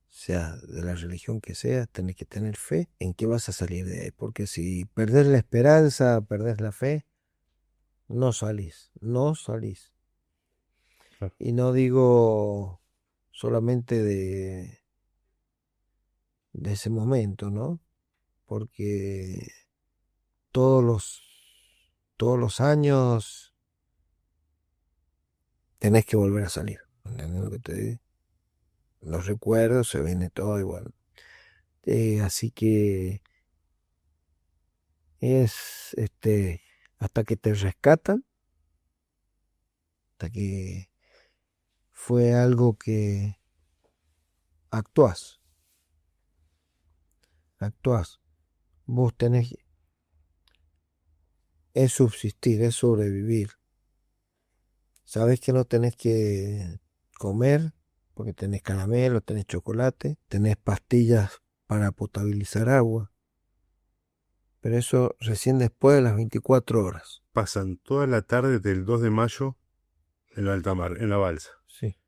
sea de la religión que sea, tenés que tener fe en que vas a salir de ahí. Porque si perdés la esperanza, perdés la fe, no salís, no salís. Claro. Y no digo solamente de ese momento, ¿no? Porque todos los, todos los años tenés que volver a salir. ¿Entendés lo que te digo? Los recuerdos, se viene todo igual. Así que es hasta que te rescatan, hasta que fue algo que actuás, actuás. Vos tenés, es subsistir, es sobrevivir. Sabés que no tenés que comer, porque tenés caramelo, tenés chocolate, tenés pastillas para potabilizar agua. Pero eso recién después de las 24 horas. Pasan toda la tarde del 2 de mayo en la alta mar, en la balsa. Sí.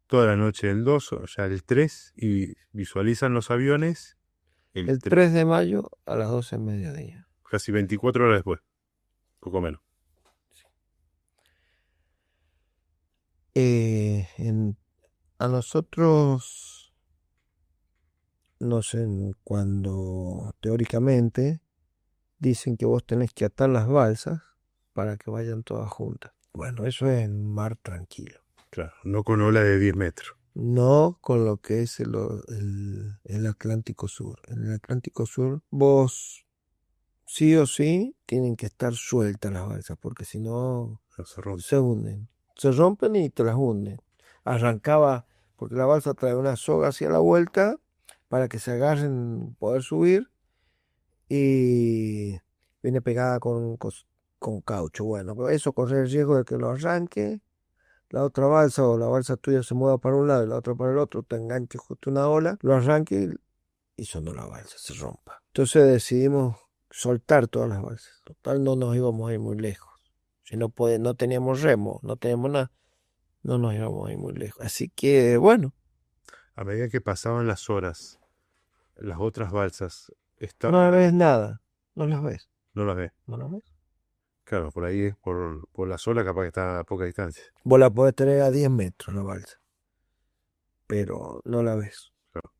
Toda la noche del 2, o ya el 3, y visualizan los aviones el El 3, 3 de mayo a las 12 del mediodía. casi 24 horas después, poco menos. En, a nosotros, no sé, cuando teóricamente dicen que vos tenés que atar las balsas para que vayan todas juntas. Bueno, eso es en mar tranquilo. Claro, no con ola de 10 metros. No con lo que es el Atlántico Sur. En el Atlántico Sur, vos sí o sí tienen que estar sueltas las balsas, porque si no No se rompe. se hunden. Se rompen y te las hunden. Arrancaba, porque la balsa trae una soga hacia la vuelta para que se agarren, poder subir, y viene pegada con caucho. Bueno, pero eso corre el riesgo de que lo arranque, la otra balsa o la balsa tuya se mueva para un lado y la otra para el otro, te enganche justo una ola, lo arranque y sonó la balsa, se rompa. Entonces decidimos soltar todas las balsas. Total, no nos íbamos a ir muy lejos. Si no, no teníamos remo, no teníamos nada, no nos íbamos a ir muy lejos. Así que, bueno, A medida que pasaban las horas, las otras balsas, no ves nada, no las ves, no las ve. no las ves. Claro, por ahí, por la sola, capaz que está a poca distancia. Vos la podés tener a 10 metros la balsa, pero no la ves. Claro.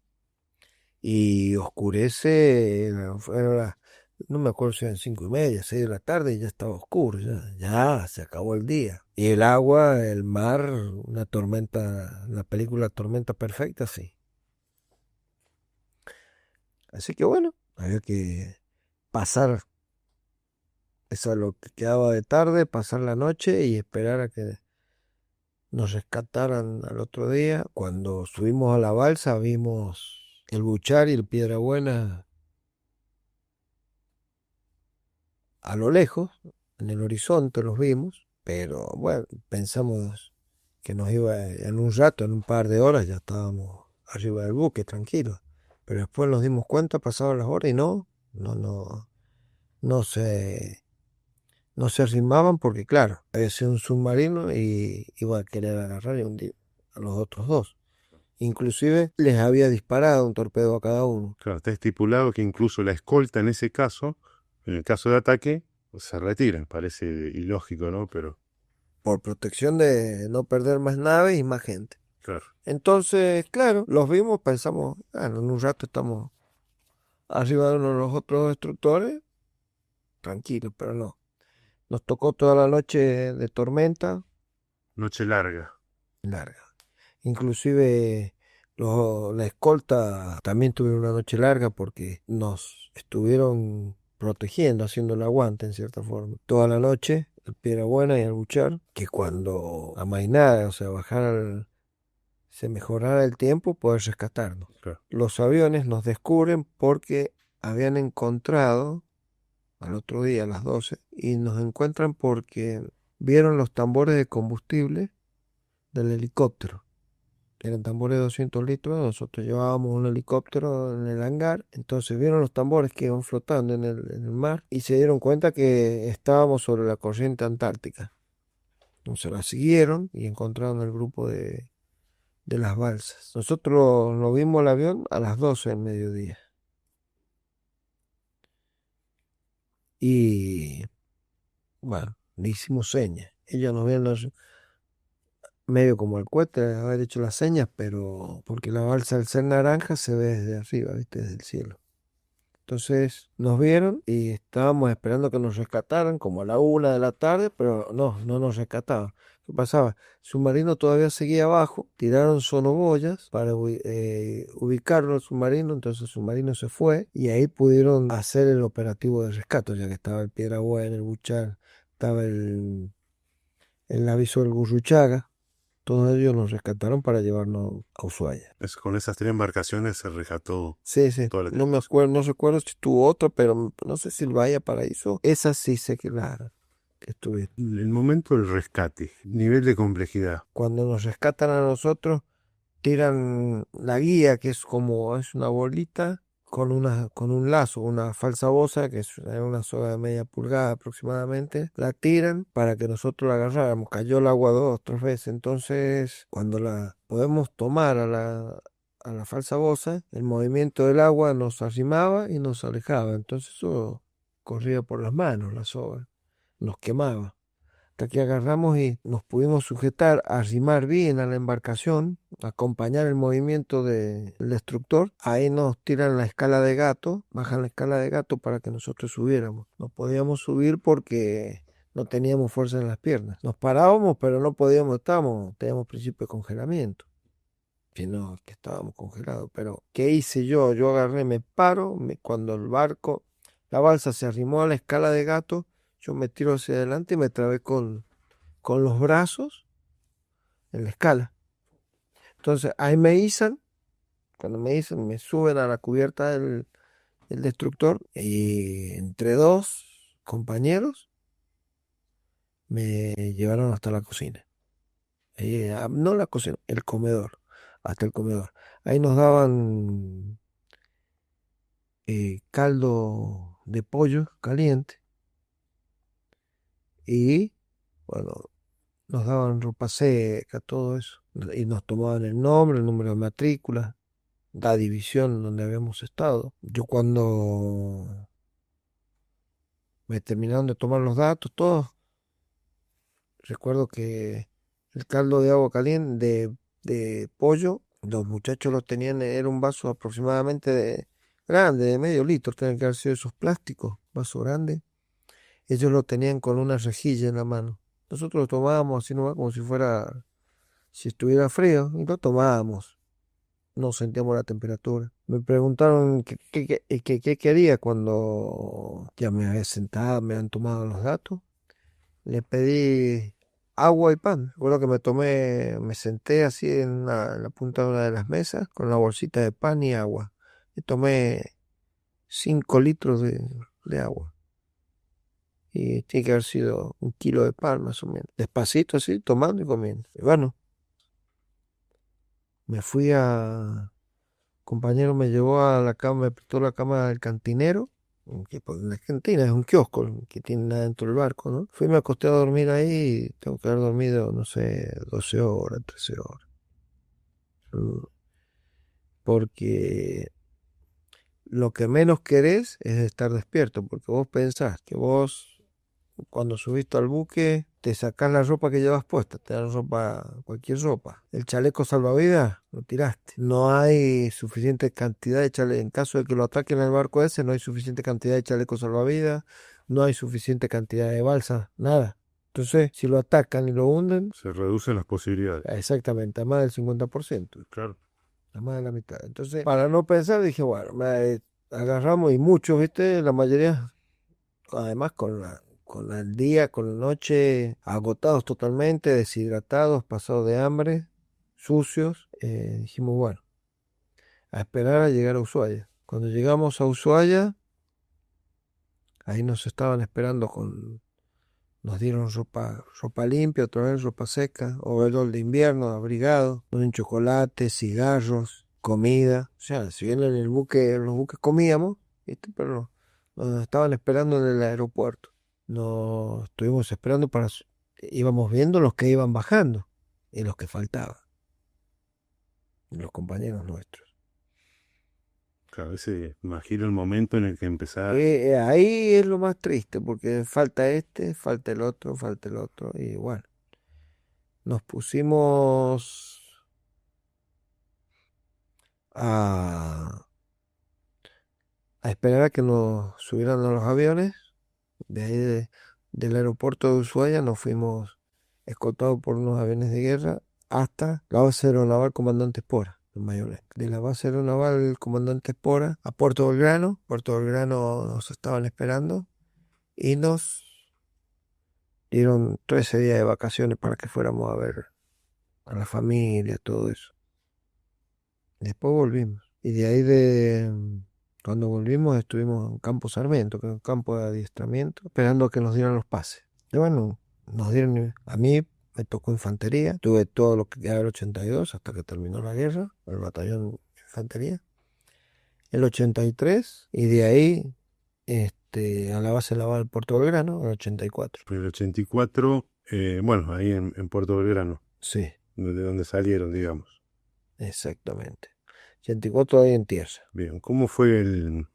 Y oscurece, no me acuerdo si eran 5:30, 6 de la tarde, y ya estaba oscuro, ya se acabó el día. Y el agua, el mar, una tormenta, la película Tormenta Perfecta, sí. Así que bueno, había que pasar, eso es lo que quedaba de tarde, pasar la noche y esperar a que nos rescataran al otro día. Cuando subimos a la balsa vimos el Buchar y el Piedrabuena a lo lejos, en el horizonte los vimos, pero bueno, pensamos que nos iba en un rato, en un par de horas ya estábamos arriba del buque, tranquilos. Pero después nos dimos cuenta, pasaban las horas y no se, no se arrimaban porque claro, había sido un submarino y iba a querer agarrar y hundir a los otros dos. Inclusive les había disparado un torpedo a cada uno. Claro, está estipulado que incluso la escolta en ese caso, en el caso de ataque, se retira. Parece ilógico, ¿no? Pero, Por protección de no perder más naves y más gente. claro, Entonces, claro, los vimos, pensamos, bueno, en un rato estamos arriba de uno de los otros destructores, tranquilos, pero no. Nos tocó toda la noche de tormenta noche larga. larga. Inclusive la escolta también tuvieron una noche larga porque nos estuvieron protegiendo, haciendo el aguante en cierta forma. Toda la noche, el Piedrabuena y el Buchar, que cuando amainara, o sea, se mejorara el tiempo, poder rescatarnos. Claro. Los aviones nos descubren porque habían encontrado al otro día a las 12 y nos encuentran porque vieron los tambores de combustible del helicóptero. Eran tambores de 200 litros, nosotros llevábamos un helicóptero en el hangar, entonces vieron los tambores que iban flotando en el mar y se dieron cuenta que estábamos sobre la corriente antártica. Entonces la siguieron y encontraron el grupo de las balsas. Nosotros nos vimos el avión a las 12 del mediodía. Y bueno, le hicimos señas. Ellos nos vieron medio como el cohete, haber hecho las señas, pero porque la balsa al ser naranja se ve desde arriba, ¿viste? Desde el cielo. Entonces nos vieron y estábamos esperando que nos rescataran como a la 1 de la tarde, pero no nos rescataban. ¿Qué pasaba? El submarino todavía seguía abajo, tiraron sonoboyas para ubicarlo al submarino, entonces el submarino se fue y ahí pudieron hacer el operativo de rescate, ya que estaba el Piedrabuena, el Buchar, estaba el aviso del Gurruchaga. Todos ellos nos rescataron para llevarnos a Ushuaia. Con esas tres embarcaciones se rescató Sí, sí. toda la No me tripulación. acuerdo, no recuerdo si tuvo otra, pero no sé si el Bahía Paraíso. Esa sí sé que estuve. El momento del rescate, nivel de complejidad. Cuando nos rescatan a nosotros, tiran la guía, que es una bolita con un lazo, una falsa boza, que es una soga de media pulgada aproximadamente. La tiran para que nosotros la agarráramos. Cayó el agua 2, 3 veces. Entonces, cuando la podemos tomar a la falsa boza, el movimiento del agua nos arrimaba y nos alejaba. Entonces eso corría por las manos, la soga. Nos quemaba hasta que agarramos y nos pudimos sujetar, arrimar bien a la embarcación, acompañar el movimiento del destructor. Ahí nos tiran la escala de gato, bajan la escala de gato para que nosotros subiéramos. No podíamos subir porque no teníamos fuerza en las piernas. Nos parábamos, pero no podíamos, teníamos principio de congelamiento. Sino que estábamos congelados. Pero, ¿qué hice yo? Yo agarré, me paro, cuando la balsa se arrimó a la escala de gato, yo me tiro hacia adelante y me trabé con los brazos en la escala. Entonces ahí me izan, cuando me izan, me suben a la cubierta del destructor y entre dos compañeros me llevaron hasta la cocina. No la cocina, el comedor, hasta el comedor. Ahí nos daban caldo de pollo caliente y Bueno, nos daban ropa seca, todo eso. Y nos tomaban el nombre, el número de matrícula, la división donde habíamos estado. Yo cuando me terminaron de tomar los datos, todos, recuerdo que el caldo de agua caliente, de pollo, los muchachos lo tenían, era un vaso aproximadamente grande, de medio litro, tenían que haber sido esos plásticos, vaso grande. Ellos lo tenían con una rejilla en la mano. Nosotros lo tomábamos así nomás como si fuera, si estuviera frío, y lo tomábamos. No sentíamos la temperatura. Me preguntaron qué quería cuando ya me había sentado, me han tomado los datos. Le pedí agua y pan. Recuerdo que me senté así en la punta de una de las mesas con la bolsita de pan y agua. Y tomé 5 litros de agua. Y tiene que haber sido 1 kilo de pan más o menos. Despacito así, tomando y comiendo. Y bueno, me fui compañero me llevó a la cama, me prestó la cama del cantinero, que pues, en Argentina es un kiosco que tiene adentro del barco, ¿no? Fui, me acosté a dormir ahí y tengo que haber dormido, no sé, 12 horas, 13 horas. Mm, Porque lo que menos querés es estar despierto, porque vos pensás que vos cuando subiste al buque, te sacás la ropa que llevas puesta, te dan ropa, cualquier ropa. El chaleco salvavidas, lo tiraste. No hay suficiente cantidad de chalecos. En caso de que lo ataquen al barco ese, no hay suficiente cantidad de chalecos salvavidas, no hay suficiente cantidad de balsas, nada. Entonces, si lo atacan y lo hunden, Se reducen las posibilidades. exactamente, a más del 50%, Claro. a más de la mitad. Entonces, para no pensar, dije, bueno, agarramos y muchos, ¿viste? La mayoría además con el día, con la noche, agotados totalmente, deshidratados, pasados de hambre, sucios, dijimos, bueno, a esperar a llegar a Ushuaia. Cuando llegamos a Ushuaia, ahí nos estaban esperando nos dieron ropa limpia, otra vez ropa seca, overol de invierno, abrigado, nos dieron chocolate, cigarros, comida. O sea, si bien en los buques comíamos, ¿viste? Pero nos estaban esperando en el aeropuerto. Nos estuvimos esperando íbamos viendo los que iban bajando y los que faltaban, los compañeros nuestros. Claro, imagino el momento en el que empezás. Ahí es lo más triste porque falta este, falta el otro y bueno, nos pusimos a, a esperar a que nos subieran a los aviones. De ahí del aeropuerto de Ushuaia nos fuimos escoltados por unos aviones de guerra hasta la base aeronaval Comandante Espora, en Mayonet. De la base aeronaval Comandante Espora a Puerto Belgrano. Puerto Belgrano nos estaban esperando y nos dieron 13 días de vacaciones para que fuéramos a ver a la familia, todo eso. Después volvimos. Y de ahí cuando volvimos estuvimos en Campo Sarmiento, que es un campo de adiestramiento, esperando a que nos dieran los pases. Y bueno, nos dieron, a mí me tocó infantería, tuve todo lo que quedaba el 82 hasta que terminó la guerra, el batallón de infantería. El 83 y de ahí a la base naval Puerto Belgrano, el 84. En el 84, bueno, ahí en Puerto Belgrano, Sí, de donde salieron, digamos. exactamente. 84 ahí en tierra. Bien, ¿cómo fue el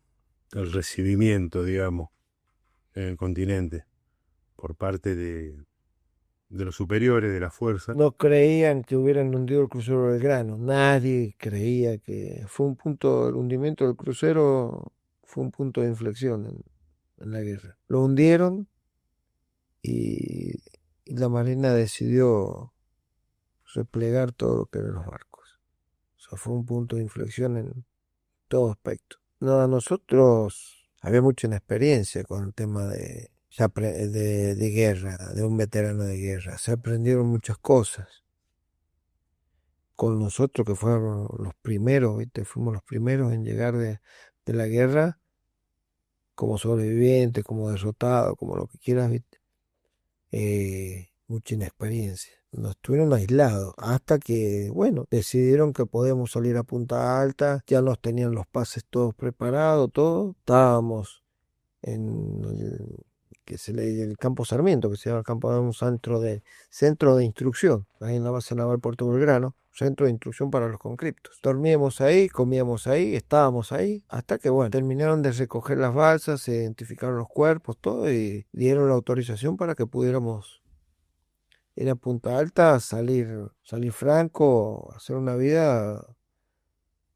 recibimiento, digamos, en el continente por parte de los superiores de la fuerza? No creían que hubieran hundido el crucero Belgrano. Nadie creía que fue un punto, el hundimiento del crucero fue un punto de inflexión en la guerra. Lo hundieron y, y la Marina decidió replegar todo lo que eran los barcos. O sea, fue un punto de inflexión en todo aspecto. No, a nosotros había mucha inexperiencia con el tema de guerra, de un veterano de guerra. Se aprendieron muchas cosas. Con nosotros que fueron los primeros, ¿viste? Fuimos los primeros en llegar de la guerra como sobrevivientes, como derrotados, como lo que quieras, ¿viste? Mucha inexperiencia. Nos estuvieron aislados hasta que, bueno, decidieron que podíamos salir a Punta Alta, ya nos tenían los pases todos preparados, todo. Estábamos en que el campo Sarmiento, que se llama el campo de un centro de instrucción, ahí en la base naval Puerto Belgrano, centro de instrucción para los conscriptos. Dormíamos ahí, comíamos ahí, estábamos ahí, hasta que, bueno, terminaron de recoger las balsas, se identificaron los cuerpos, todo, y dieron la autorización para que pudiéramos ir a Punta Alta, salir franco, hacer una vida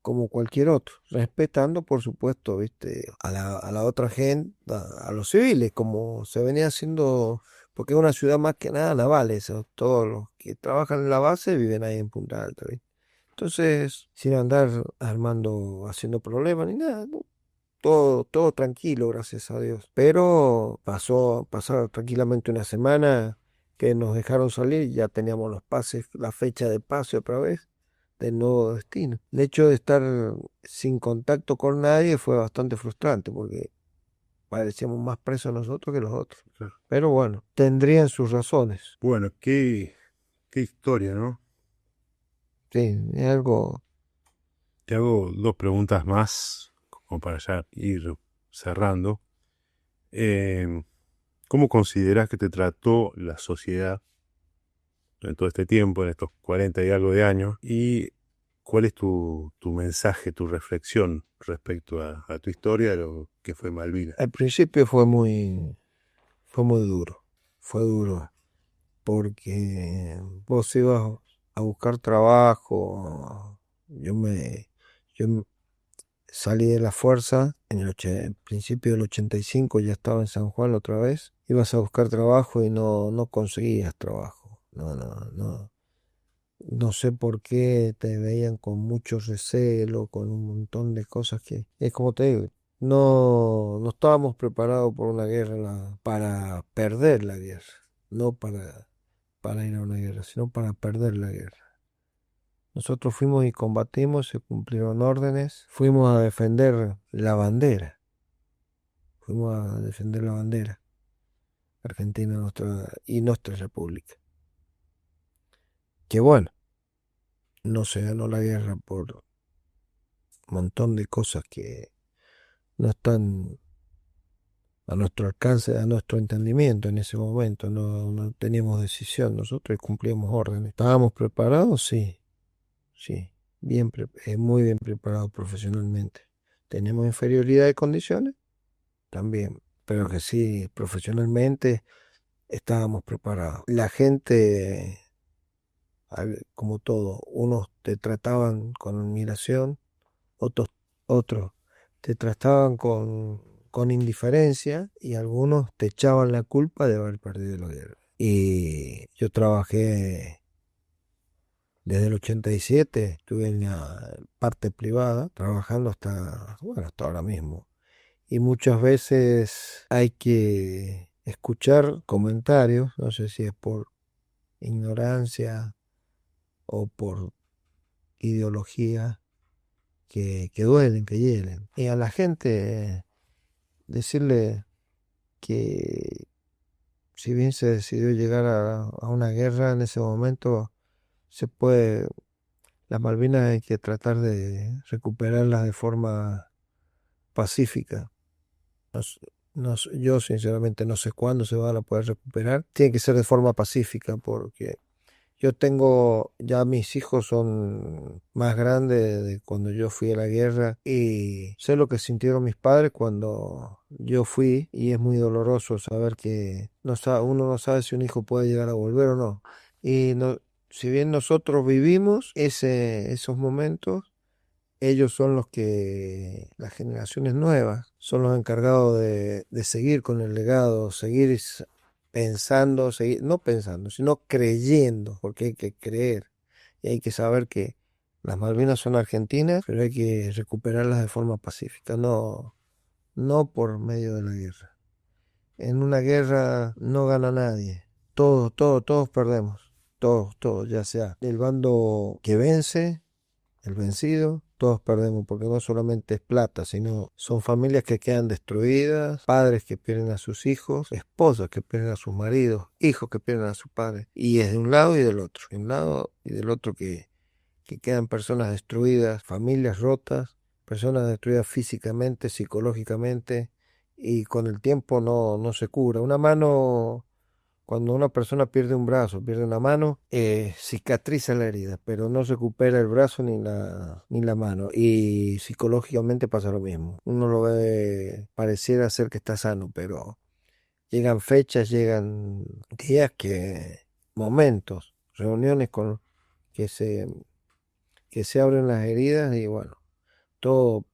como cualquier otro, respetando, por supuesto, viste, a la otra gente, a los civiles, como se venía haciendo, porque es una ciudad más que nada naval, eso, todos los que trabajan en la base viven ahí en Punta Alta, ¿viste? Entonces, sin andar armando, haciendo problemas ni nada, ¿no? Todo tranquilo, gracias a Dios. Pero pasó tranquilamente una semana que nos dejaron salir, ya teníamos los pases, la fecha de pase otra vez del nuevo destino. El hecho de estar sin contacto con nadie fue bastante frustrante porque parecíamos más presos nosotros que los otros. Claro. Pero bueno, tendrían sus razones. Bueno, qué historia, ¿no? Sí, es algo. Te hago dos preguntas más, como para ya ir cerrando. Eh, ¿Cómo consideras que te trató la sociedad en todo este tiempo, en estos 40 y algo de años? ¿Y cuál es tu mensaje, tu reflexión respecto a tu historia, de lo que fue Malvinas? Al principio fue muy duro. Fue duro porque vos ibas a buscar trabajo. Yo salí de la fuerza en el principio del 85, ya estaba en San Juan otra vez. Ibas a buscar trabajo y no conseguías trabajo. No sé por qué te veían con mucho recelo, con un montón de cosas que, es como te digo, no estábamos preparados por una guerra para perder la guerra, no para ir a una guerra, sino para perder la guerra. Nosotros fuimos y combatimos, se cumplieron órdenes, fuimos a defender la bandera, fuimos a defender la bandera argentina y nuestra república. Que bueno, no se ganó la guerra por un montón de cosas que no están a nuestro alcance, a nuestro entendimiento en ese momento. No teníamos decisión nosotros y cumplíamos órdenes. ¿Estábamos preparados? Sí, sí, muy bien preparados profesionalmente. ¿Tenemos inferioridad de condiciones? También, pero que sí, profesionalmente estábamos preparados. La gente, como todo, unos te trataban con admiración, otros te trataban con indiferencia y algunos te echaban la culpa de haber perdido la guerra. Y yo trabajé desde el 87, estuve en la parte privada, trabajando hasta ahora mismo. Y muchas veces hay que escuchar comentarios, no sé si es por ignorancia o por ideología, que duelen, que hieren. Y a la gente decirle que si bien se decidió llegar a una guerra en ese momento, se puede, las Malvinas hay que tratar de recuperarlas de forma pacífica. Yo sinceramente no sé cuándo se van a poder recuperar. Tiene que ser de forma pacífica porque ya mis hijos son más grandes de cuando yo fui a la guerra y sé lo que sintieron mis padres cuando yo fui y es muy doloroso saber que uno no sabe si un hijo puede llegar a volver o no. Y no, si bien nosotros vivimos esos momentos, ellos son las generaciones nuevas, son los encargados de seguir con el legado, pensando, no pensando, sino creyendo, porque hay que creer y hay que saber que las Malvinas son argentinas, pero hay que recuperarlas de forma pacífica, no por medio de la guerra. En una guerra no gana nadie, todos perdemos, todos, ya sea el bando que vence, el vencido, todos perdemos, porque no solamente es plata, sino son familias que quedan destruidas, padres que pierden a sus hijos, esposas que pierden a sus maridos, hijos que pierden a sus padres, y es de un lado y del otro, de un lado y del otro que quedan personas destruidas, familias rotas, personas destruidas físicamente, psicológicamente, y con el tiempo no se cura. Una mano, cuando una persona pierde un brazo, pierde una mano, cicatriza la herida, pero no se recupera el brazo ni la mano. Y psicológicamente pasa lo mismo. Uno lo ve, pareciera ser que está sano, pero llegan fechas, llegan días momentos, reuniones que se, que se abren las heridas y bueno, todo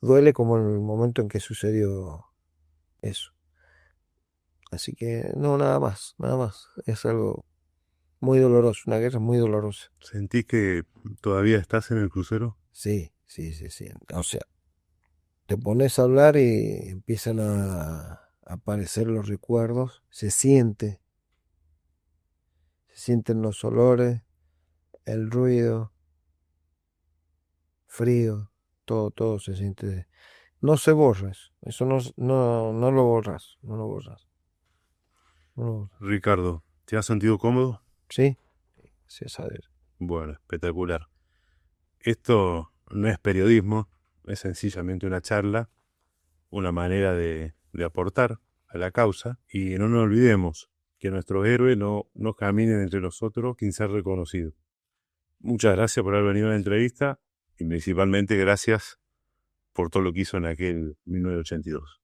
duele como en el momento en que sucedió eso. Así que no, nada más, nada más. Es algo muy doloroso, una guerra muy dolorosa. ¿Sentís que todavía estás en el crucero? Sí, sí, sí, sí. O sea, te pones a hablar y empiezan a aparecer los recuerdos, se sienten los olores, el ruido, frío, todo se siente. No se borra eso no lo borras, no lo borras. No lo borras. Ricardo, ¿te has sentido cómodo? Sí, sí, es a Dios. Bueno, espectacular. Esto no es periodismo, es sencillamente una charla, una manera de aportar a la causa. Y no nos olvidemos que nuestros héroes no caminen entre nosotros sin ser reconocidos. Muchas gracias por haber venido a la entrevista y principalmente gracias por todo lo que hizo en aquel 1982.